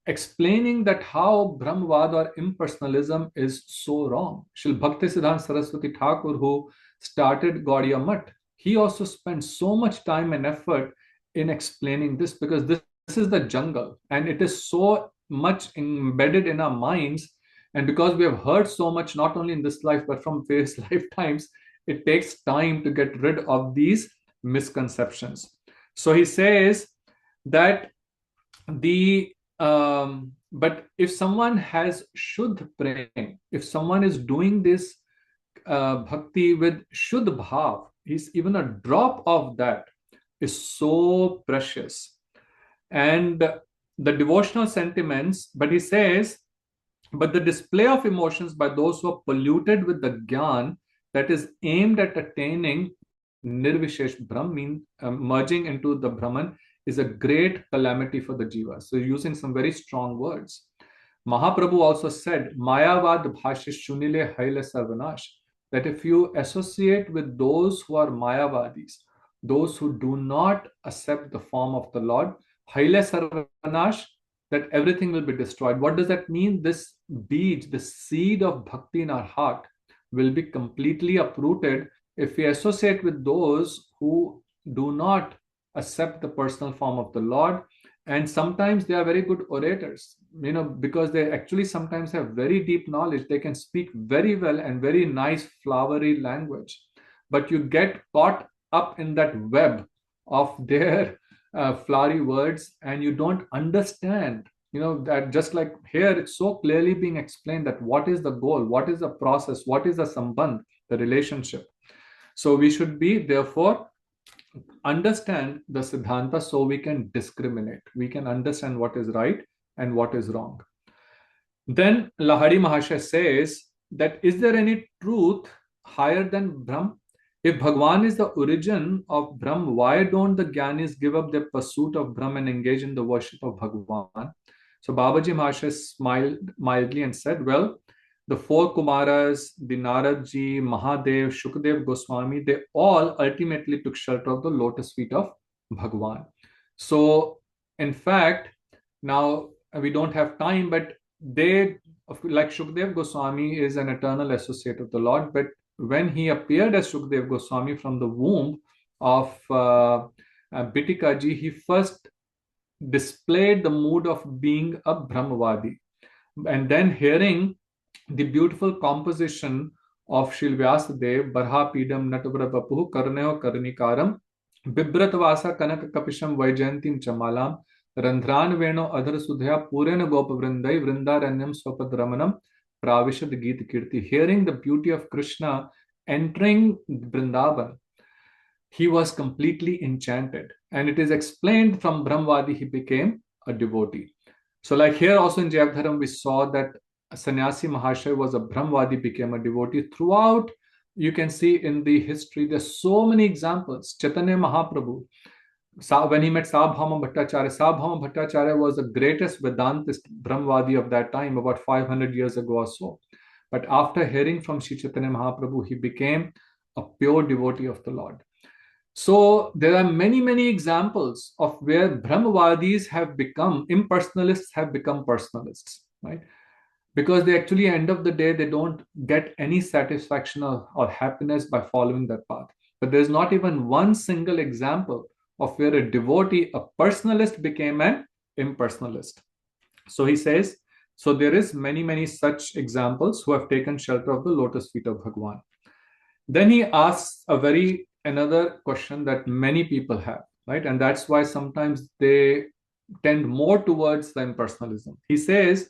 explaining that how Brahmavad or impersonalism is so wrong. Shri Bhaktisiddhanta Saraswati Thakur, who started Gaudiya Math, he also spent so much time and effort in explaining this, because this is the jungle and it is so much embedded in our minds. And because we have heard so much, not only in this life, but from various lifetimes, it takes time to get rid of these misconceptions. So he says that but if someone has Shuddh Prem, if someone is doing this bhakti with Shuddh Bhav, is even a drop of that is so precious. And the devotional sentiments, but he says, but the display of emotions by those who are polluted with the gyan that is aimed at attaining nirvishesh Brahmin, merging into the Brahman, is a great calamity for the jiva. So using some very strong words. Mahaprabhu also said, Mayavad bhashish shunile haile sarvanash, that if you associate with those who are Mayavadis, those who do not accept the form of the Lord, haile sarvanash, that everything will be destroyed. What does that mean? This beej, the seed of bhakti in our heart, will be completely uprooted if we associate with those who do not accept the personal form of the Lord. And sometimes they are very good orators, because they actually sometimes have very deep knowledge. They can speak very well and very nice, flowery language. But you get caught up in that web of their flowery words, and you don't understand, that just like here, it's so clearly being explained that what is the goal, what is the process, what is the sambandh, the relationship. So we should be, therefore, understand the Siddhanta so we can discriminate. We can understand what is right and what is wrong. Then Lahari Mahasaya says that is there any truth higher than Brahm? If Bhagwan is the origin of Brahm, why don't the Gyanis give up their pursuit of Brahm and engage in the worship of Bhagwan? So Babaji Mahasaya smiled mildly and said, well, the four Kumaras, the Naradji, Mahadev, Shukdev Goswami, they all ultimately took shelter of the lotus feet of Bhagwan. So, in fact, now we don't have time, but they, like Shukdev Goswami, is an eternal associate of the Lord. But when he appeared as Shukdev Goswami from the womb of Bitika ji, he first displayed the mood of being a Brahmavadi. And then hearing the beautiful composition of Shri Vyasadev, Barha Pidam Natavra Vapuhu Karneho Karnikaram, Bibratvasa Kanak Kapisham Vaijayantim Chamalam, Randhran Veno Adhar Sudhya Purena Gopa Vrindai, Vrindaranyam Swapadramanam, Pravishad Geet Kirti. Hearing the beauty of Krishna entering Vrindavan, he was completely enchanted. And it is explained from Brahmavadi he became a devotee. So, like here also in Jayavdharam, we saw that Sannyasi Mahasaya was a Brahmavadi, became a devotee. Throughout, you can see in the history, there's so many examples. Chaitanya Mahaprabhu, when he met Sabhama Bhattacharya was the greatest Vedantist Brahmavadi of that time, about 500 years ago or so. But after hearing from Sri Chaitanya Mahaprabhu, he became a pure devotee of the Lord. So there are many, many examples of where Brahmavadis have become, impersonalists have become personalists, right? Because they actually, end of the day, they don't get any satisfaction or happiness by following that path. But there's not even one single example of where a devotee, a personalist, became an impersonalist. So he says, so there is many, many such examples who have taken shelter of the lotus feet of Bhagwan. Then he asks another question that many people have, right? And that's why sometimes they tend more towards the impersonalism. He says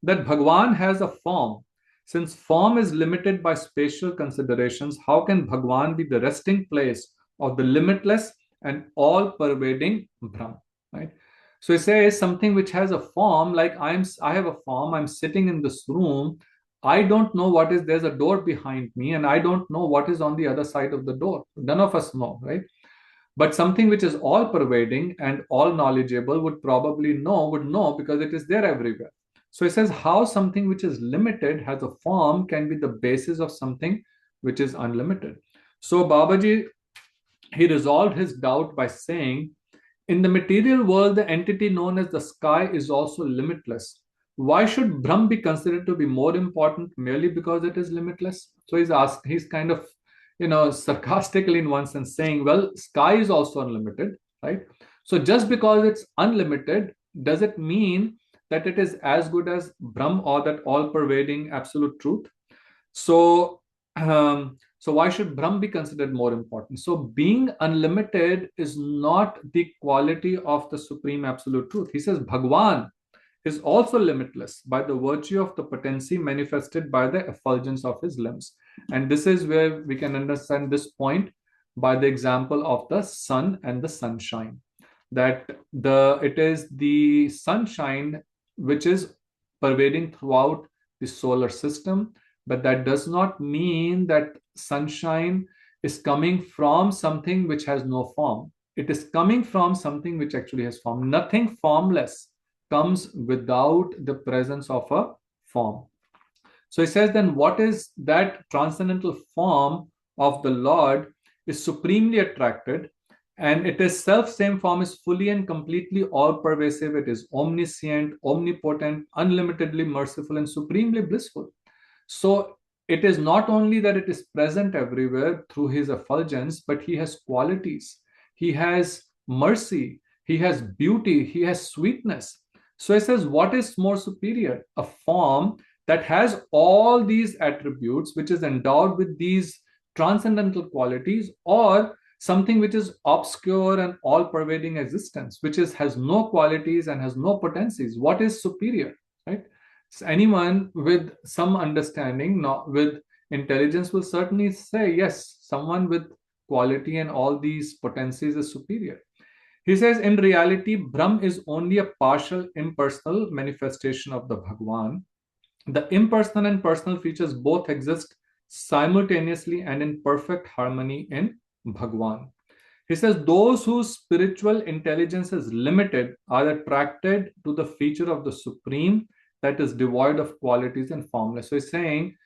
that Bhagwan has a form. Since form is limited by spatial considerations, how can Bhagwan be the resting place of the limitless and all-pervading Brahm, right? So he says something which has a form, like I have a form, I'm sitting in this room, I don't know what is, there's a door behind me, and I don't know what is on the other side of the door. None of us know, right? But something which is all pervading and all knowledgeable would know because it is there everywhere. So it says how something which is limited has a form can be the basis of something which is unlimited. So Babaji, he resolved his doubt by saying, in the material world, the entity known as the sky is also limitless. Why should Brahm be considered to be more important merely because it is limitless? So he's kind of, sarcastically in one sense saying, well, sky is also unlimited, right? So just because it's unlimited, does it mean that it is as good as Brahm or that all-pervading absolute truth? So, so why should Brahm be considered more important? So, being unlimited is not the quality of the supreme absolute truth. He says Bhagwan is also limitless by the virtue of the potency manifested by the effulgence of his limbs. And this is where we can understand this point by the example of the sun and the sunshine. That it is the sunshine which is pervading throughout the solar system, but that does not mean that sunshine is coming from something which has no form. It is coming from something which actually has form. Nothing formless comes without the presence of a form. So he says, then what is that transcendental form of the Lord is supremely attracted, and it is self-same form is fully and completely all-pervasive. It is omniscient, omnipotent, unlimitedly merciful, and supremely blissful. So it is not only that it is present everywhere through his effulgence, but he has qualities. He has mercy. He has beauty. He has sweetness. So he says, what is more superior? A form that has all these attributes, which is endowed with these transcendental qualities, or something which is obscure and all pervading existence, which has no qualities and has no potencies. What is superior, right? So anyone with some understanding, not with intelligence, will certainly say, yes, someone with quality and all these potencies is superior. He says, in reality, Brahm is only a partial impersonal manifestation of the Bhagwan. The impersonal and personal features both exist simultaneously and in perfect harmony in Bhagwan. He says, those whose spiritual intelligence is limited are attracted to the feature of the Supreme that is devoid of qualities and formless. So he's saying,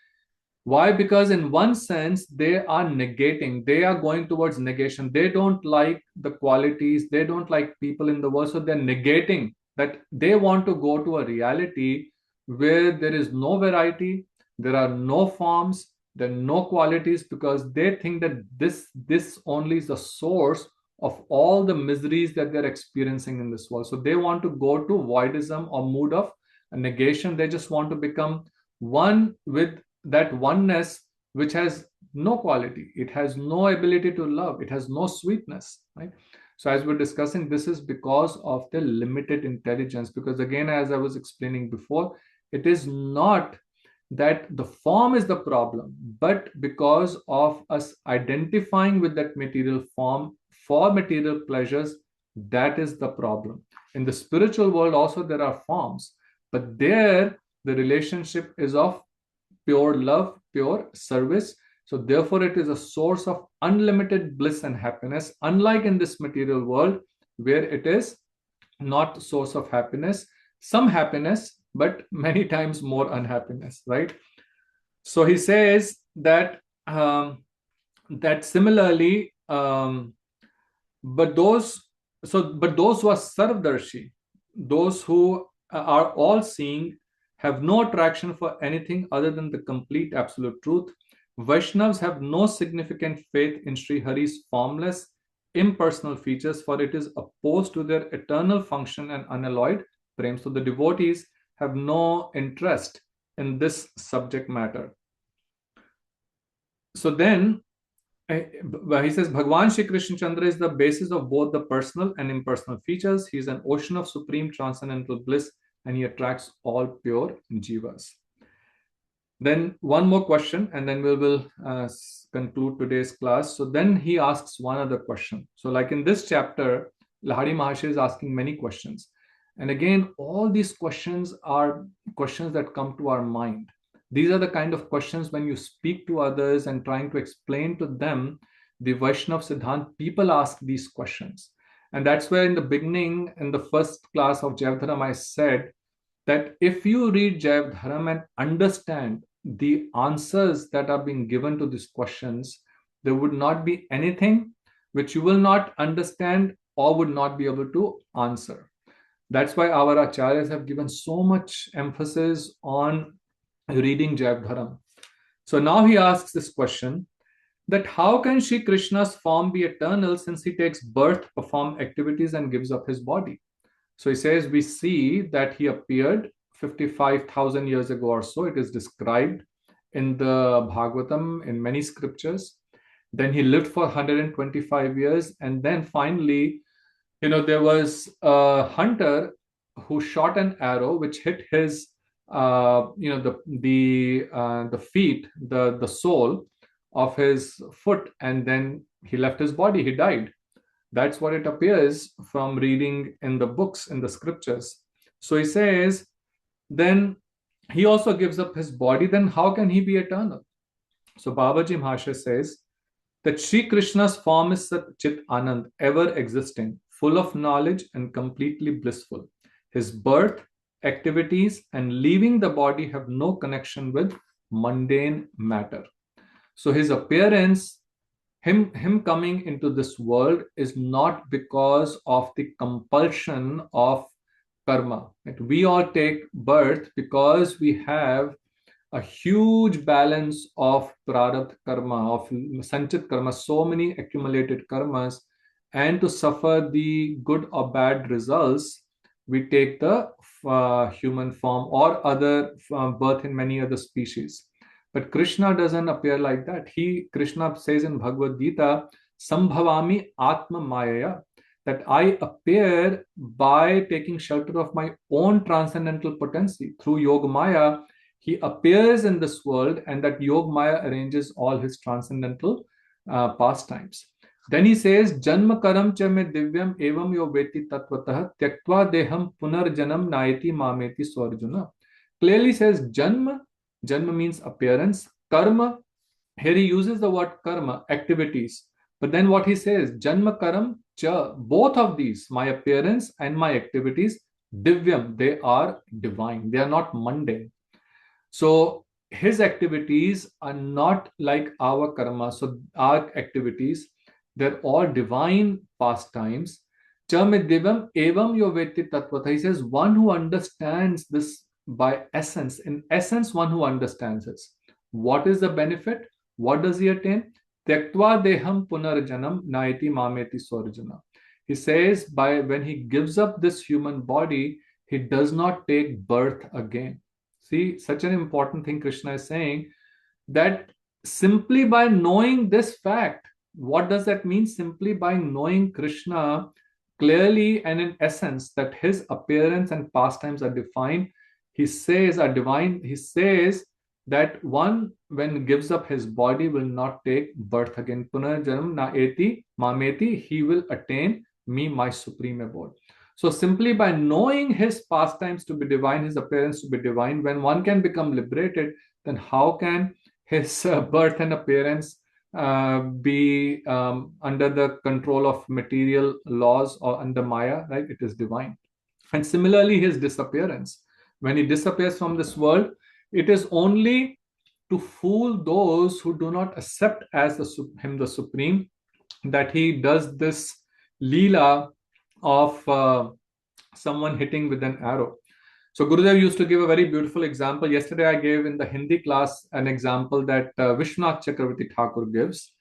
why? Because in one sense, they are negating, they are going towards negation. They don't like the qualities, they don't like people in the world. So they're negating that. They want to go to a reality where there is no variety, there are no forms, there are no qualities, because they think that this only is the source of all the miseries that they're experiencing in this world. So they want to go to voidism or mood of negation. They just want to become one with that oneness which has no quality, it has no ability to love, it has no sweetness, right? So as we're discussing, this is because of the limited intelligence. Because again, as I was explaining before, it is not that the form is the problem, but because of us identifying with that material form for material pleasures, that is the problem. In the spiritual world also there are forms, but there the relationship is of pure love, pure service. So therefore, it is a source of unlimited bliss and happiness, unlike in this material world, where it is not source of happiness, some happiness, but many times more unhappiness, right? So he says that that similarly, but those but those who are sarvdarshi, those who are all seeing, have no attraction for anything other than the complete absolute truth. Vaishnavas have no significant faith in Sri Hari's formless, impersonal features, for it is opposed to their eternal function and unalloyed prem. So the devotees have no interest in this subject matter. So then he says, Bhagwan Shri Krishna Chandra is the basis of both the personal and impersonal features. He is an ocean of supreme transcendental bliss, and he attracts all pure jivas. Then one more question, and then we will conclude today's class. So then he asks one other question. So like in this chapter, Lahari Maharshi is asking many questions. And again, all these questions are questions that come to our mind. These are the kind of questions when you speak to others and trying to explain to them the Vaishnav Siddhant, people ask these questions. And that's where in the beginning, in the first class of Jaiva I said that if you read Jaiva and understand the answers that are being given to these questions, there would not be anything which you will not understand or would not be able to answer. That's why our acharyas have given so much emphasis on reading Jaiva. So now he asks this question that how can Sri Krishna's form be eternal since he takes birth, perform activities, and gives up his body? So he says, we see that he appeared 55,000 years ago or so. It is described in the Bhagavatam in many scriptures. Then he lived for 125 years. And then finally, there was a hunter who shot an arrow which hit his, the feet, the sole of his foot, and then he left his body. He died. That's what it appears from reading in the books, in the scriptures. So he says, then he also gives up his body. Then how can he be eternal? So Babaji Mahasaya says that Sri Krishna's form is Sat Chit Anand, ever existing, full of knowledge and completely blissful. His birth, activities, and leaving the body have no connection with mundane matter. So his appearance, him coming into this world is not because of the compulsion of karma. We all take birth because we have a huge balance of prarabdha karma, of sanchit karma, so many accumulated karmas, and to suffer the good or bad results, we take the human form or other birth in many other species. But Krishna doesn't appear like that. Krishna says in Bhagavad Gita, Sambhavami Atma Maya, that I appear by taking shelter of my own transcendental potency. Through Yoga Maya, he appears in this world, and that Yoga Maya arranges all his transcendental pastimes. Then he says, Janma karam cha me divyam evam yo veti tatvatah tyaktva deham punarjanam naiti mameti swarjuna. Clearly says Janma. Janma means appearance. Karma, here he uses the word karma, activities. But then what he says, Janma karam cha, both of these, my appearance and my activities, divyam, they are divine. They are not mundane. So his activities are not like our karma. So our activities, they're all divine pastimes. Chamidivam evam yoveti tattvata. He says, one who understands this by essence. In essence, one who understands this. What is the benefit? What does he attain? Tyaktva deham punarjanam naiti mameti swarjana. He says, when he gives up this human body, he does not take birth again. See, such an important thing Krishna is saying, that simply by knowing this fact, what does that mean? Simply by knowing Krishna clearly and in essence, that his appearance and pastimes are defined, he says are divine. He says that one, when gives up his body, will not take birth again. Punarjanam na eti mameti, he will attain me, my supreme abode. So simply by knowing his pastimes to be divine, his appearance to be divine, when one can become liberated, then how can his birth and appearance be under the control of material laws or under Maya, right? It is divine. And similarly, his disappearance. When he disappears from this world, it is only to fool those who do not accept as him the supreme, that he does this leela of someone hitting with an arrow. So Gurudev used to give a very beautiful example. Yesterday I gave in the Hindi class an example that Vishwanath Chakravarti Thakur gives,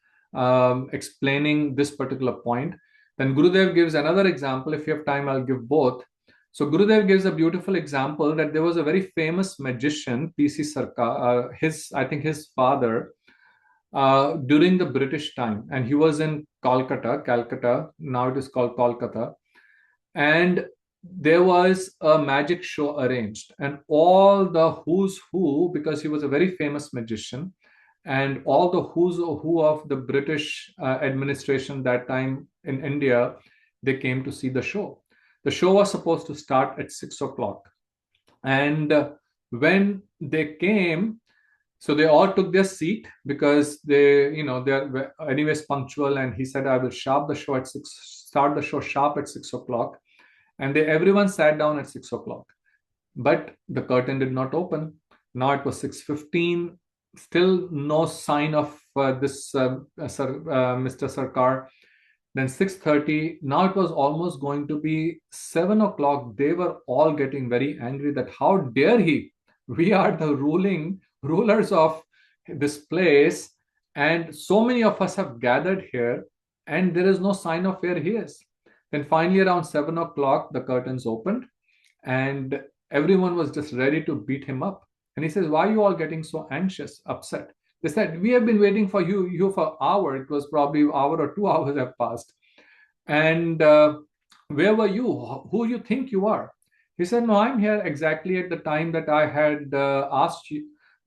explaining this particular point. Then Gurudev gives another example. If you have time, I'll give both. So Gurudev gives a beautiful example that there was a very famous magician, P.C. Sarkar, I think his father, during the British time, and he was in Calcutta, now it is called Kolkata, and there was a magic show arranged, and all the who's who, because he was a very famous magician, and all the who's who of the British administration that time in India, they came to see the show. The show was supposed to start at 6 o'clock. And when they came, So they all took their seat because they're anyways punctual. And he said, "I will start the show sharp at 6 o'clock." And everyone sat down at 6 o'clock. But the curtain did not open. Now it was 6:15. Still no sign of this Mr. Sarkar. Then 6:30. Now it was almost going to be 7 o'clock. They were all getting very angry that how dare he? We are the rulers of this place, and so many of us have gathered here, and there is no sign of where he is. Then finally, around 7 o'clock, the curtains opened, and everyone was just ready to beat him up. And he says, "Why are you all getting so anxious, upset?" They said, "We have been waiting for you for an hour." It was probably an hour or 2 hours have passed. And where were you? Who you think you are? He said, "No, I'm here exactly at the time that I had asked you,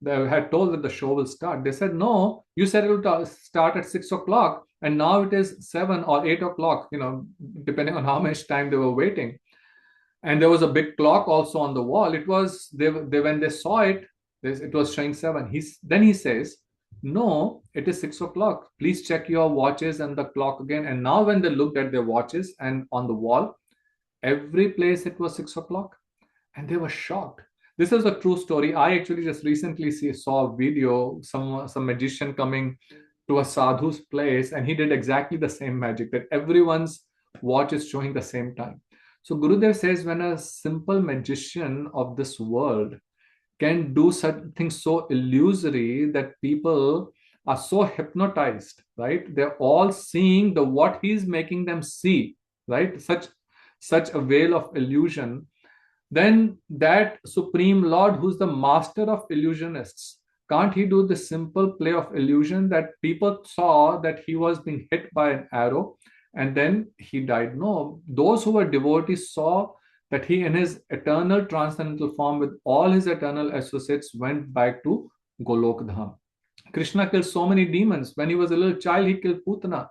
that I had told that the show will start." They said, "No, you said it will start at 6 o'clock, and now it is 7 or 8 o'clock, depending on how much time they were waiting." And there was a big clock also on the wall. It was they when they saw it, it was showing 7. Then he says, "No, it is 6 o'clock. Please check your watches and the clock again." And now when they looked at their watches and on the wall, every place it was 6 o'clock, and they were shocked. This is a true story. I actually just recently saw a video, some magician coming to a sadhu's place, and he did exactly the same magic, that everyone's watch is showing the same time. So Gurudev says, when a simple magician of this world can do something so illusory that people are so hypnotized, right? They're all seeing the what he's making them see, right? Such a veil of illusion. Then that supreme lord, who's the master of illusionists, can't he do the simple play of illusion that people saw that he was being hit by an arrow and then he died? No, those who were devotees saw that he in his eternal transcendental form with all his eternal associates went back to Golok Dham. Krishna killed so many demons. When he was a little child, he killed Putana.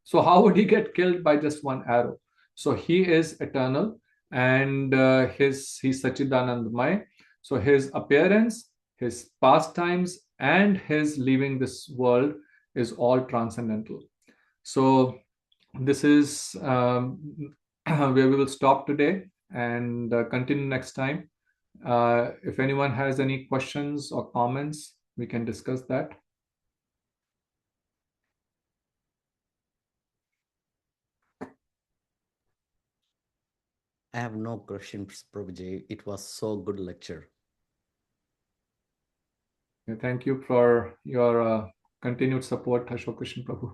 So how would he get killed by just one arrow? So he is eternal, and he's Sachidanandamay. So his appearance, his pastimes, and his leaving this world is all transcendental. So this is where we will stop today and continue next time. If anyone has any questions or comments, we can discuss that. I have no questions, Prabhuji. It was so good lecture. Thank you for your continued support, Ashok Krishna Prabhu.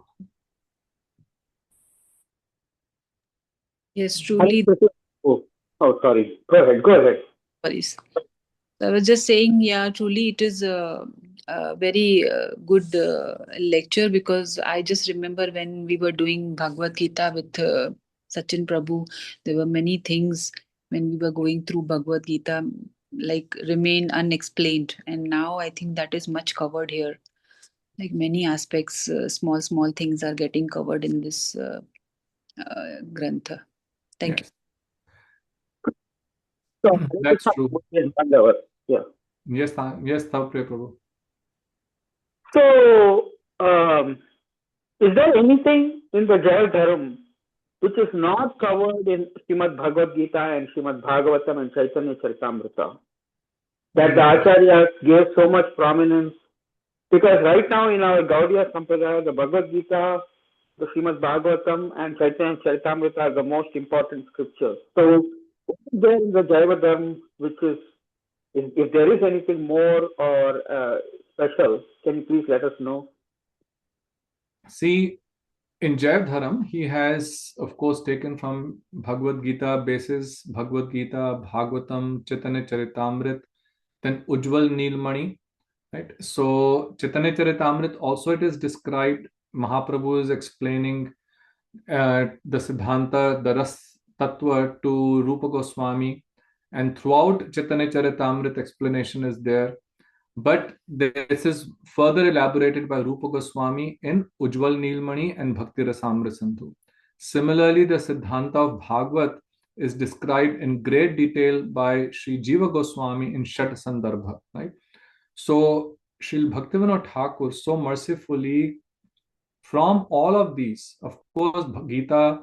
Yes, truly. Oh, sorry. Go ahead. Sorry. I was just saying, yeah, truly it is a very good lecture, because I just remember when we were doing Bhagavad Gita with Sachin Prabhu, there were many things when we were going through Bhagavad Gita like remain unexplained, and now I think that is much covered here. Like many aspects, small things are getting covered in this grantha. Thank you. So, That's true. Yeah. Yes, Thaupre Prabhu. So, is there anything in the Jaiva Dharma which is not covered in Srimad Bhagavad Gita and Srimad Bhagavatam and Chaitanya Charitamrita that the Acharyas gave so much prominence? Because right now in our Gaudiya Sampradaya, the Bhagavad Gita, the Srimad Bhagavatam and Chaitanya Charitamrita are the most important scriptures. So, what is there in the Jaiva Dharma which is, if there is anything more or special, can you please let us know? See, in Jaiva Dharam, he has, of course, taken from Bhagavad Gita basis, Bhagavad Gita, Bhagavatam, Chaitanya Charitamrit, then Ujjwal Neelmani, right? So Chaitanya Charitamrit also it is described, Mahaprabhu is explaining the Siddhanta, the Ras Tattva to Rupa Goswami, and throughout Chaitanya Charitamrit explanation is there. But this is further elaborated by Rupa Goswami in Ujjwal Neelmani and Bhakti Rasamrita Sindhu. Similarly, the Siddhanta of Bhagavat is described in great detail by Sri Jiva Goswami in Shat Sandarbha. Right? So Srila Bhaktivinoda Thakur so mercifully, from all of these, of course, Gita,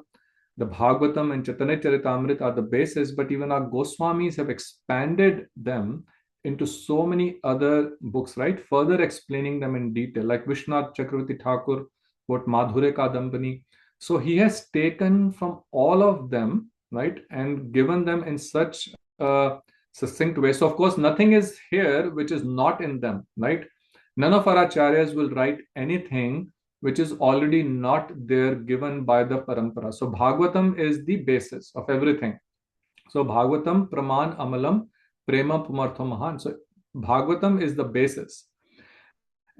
the Bhagavatam, and Chaitanya Charitamrita are the basis, but even our Goswamis have expanded them into so many other books, right? Further explaining them in detail, like Vishwanath Chakravarti Thakur wrote Madhure Kadambani. So he has taken from all of them, right, and given them in such a succinct way. So, of course, nothing is here which is not in them, right? None of our acharyas will write anything which is already not there given by the parampara. So Bhagavatam is the basis of everything. So Bhagavatam Praman Amalam Prema Pumartha Mahan. So Bhagavatam is the basis.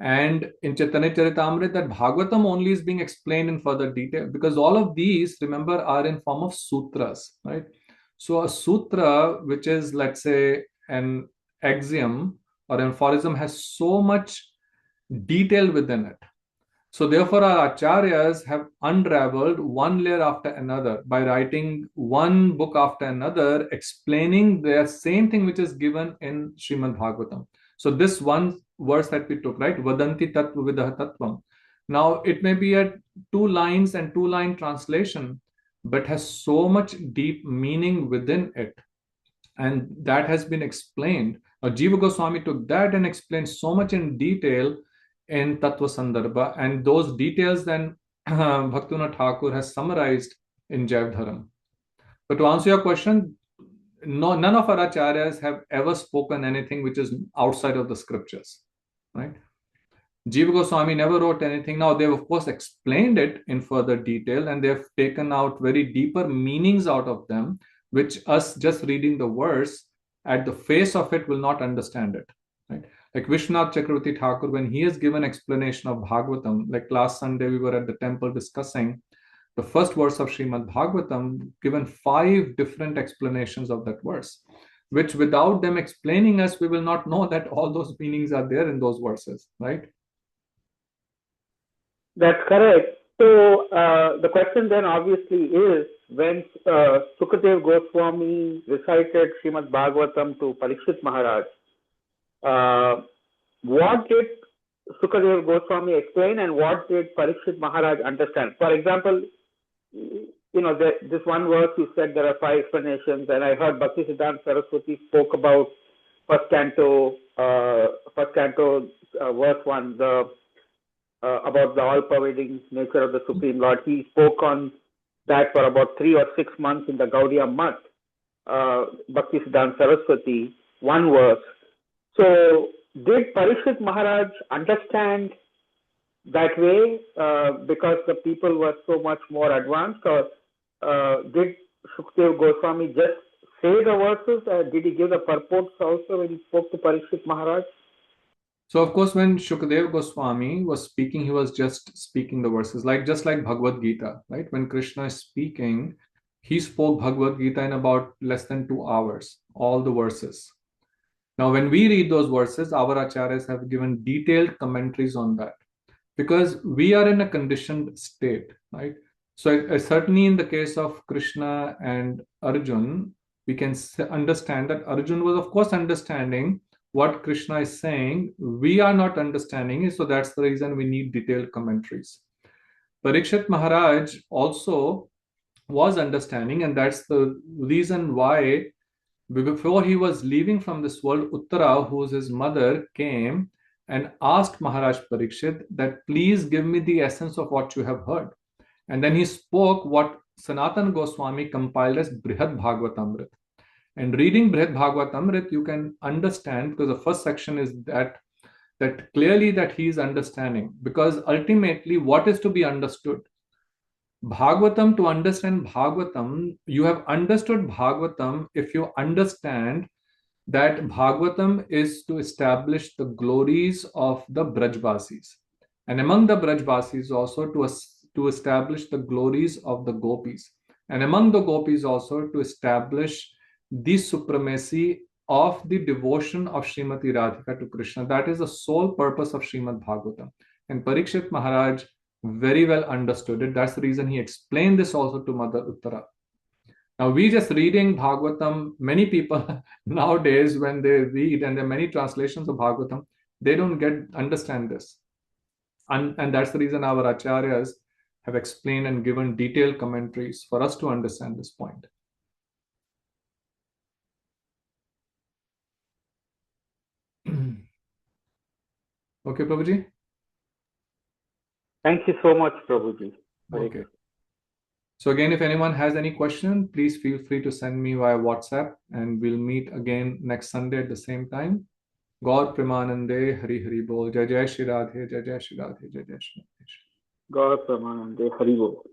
And in Chaitanya Charitamrita, that Bhagavatam only is being explained in further detail, because all of these, remember, are in form of sutras, right? So a sutra, which is, let's say, an axiom or an aphorism, has so much detail within it. So therefore, our acharyas have unraveled one layer after another by writing one book after another, explaining the same thing which is given in Srimad Bhagavatam. So this one verse that we took, right? Vadanti tattva vidah tattvam. Now it may be a 2 lines and 2 line translation, but has so much deep meaning within it. And that has been explained. Jiva Goswami took that and explained so much in detail in Tattva Sandarbha, and those details then Bhaktivinoda Thakur has summarized in Jaiva Dharma. But to answer your question, no, none of our acharyas have ever spoken anything which is outside of the scriptures, right? Jiva Goswami never wrote anything. Now, they've of course explained it in further detail, and they've taken out very deeper meanings out of them, which us just reading the verse at the face of it will not understand it, right? Like Vishwanath Chakravarti Thakur, when he has given explanation of Bhagavatam, like last Sunday we were at the temple discussing the first verse of Srimad Bhagavatam, given 5 different explanations of that verse, which without them explaining us, we will not know that all those meanings are there in those verses, right? That's correct. So the question then obviously is, when Sukadev Goswami recited Srimad Bhagavatam to Parikshit Maharaj, what did Sukadev Goswami explain and what did Parikshit Maharaj understand? For example, this one verse you said there are 5 explanations, and I heard Bhaktisiddhanta Saraswati spoke about first canto, verse 1, about the all-pervading nature of the Supreme Lord. He spoke on that for about 3 or 6 months in the Gaudiya Math, Bhaktisiddhanta Saraswati, one verse. So did Parikshit Maharaj understand that way because the people were so much more advanced, or did Sukadev Goswami just say the verses, or did he give the purports also when he spoke to Parikshit Maharaj? So of course, when Shukadev Goswami was speaking, he was just speaking the verses, just like Bhagavad Gita, right? When Krishna is speaking, he spoke Bhagavad Gita in about less than 2 hours, all the verses. Now, when we read those verses, our acharyas have given detailed commentaries on that, because we are in a conditioned state, right? So certainly in the case of Krishna and Arjun, we can understand that Arjun was of course understanding what Krishna is saying. We are not understanding it, so that's the reason we need detailed commentaries. Parikshit Maharaj also was understanding, and that's the reason why before he was leaving from this world, Uttara, who was his mother, came and asked Maharaj Parikshit that please give me the essence of what you have heard. And then he spoke what Sanatana Goswami compiled as Brihad Bhagavatamrit. And reading Brihad Bhagavatamrit, you can understand, because the first section is that clearly that he is understanding, because ultimately what is to be understood? Bhagavatam, to understand Bhagavatam, you have understood Bhagavatam if you understand that Bhagavatam is to establish the glories of the Brajvasis. And among the Brajvasis also to establish the glories of the Gopis. And among the Gopis also to establish the supremacy of the devotion of Srimati Radhika to Krishna. That is the sole purpose of Srimad Bhagavatam. And Parikshit Maharaj very well understood it. That's the reason he explained this also to Mother Uttara. Now, we just reading Bhagavatam, many people nowadays, when they read, and there are many translations of Bhagavatam, They don't understand this. And that's the reason our acharyas have explained and given detailed commentaries for us to understand this point. Okay, Prabhuji? Thank you so much, Prabhuji. Okay. So again, if anyone has any question, please feel free to send me via WhatsApp, and we'll meet again next Sunday at the same time. Gaur Premanande, Hari Hari Bol, Jai Jai Shri Radhe, Jai Jai Shri Radhe, Jai Jai Shri Radhe. God Pramanande, Hari Bol.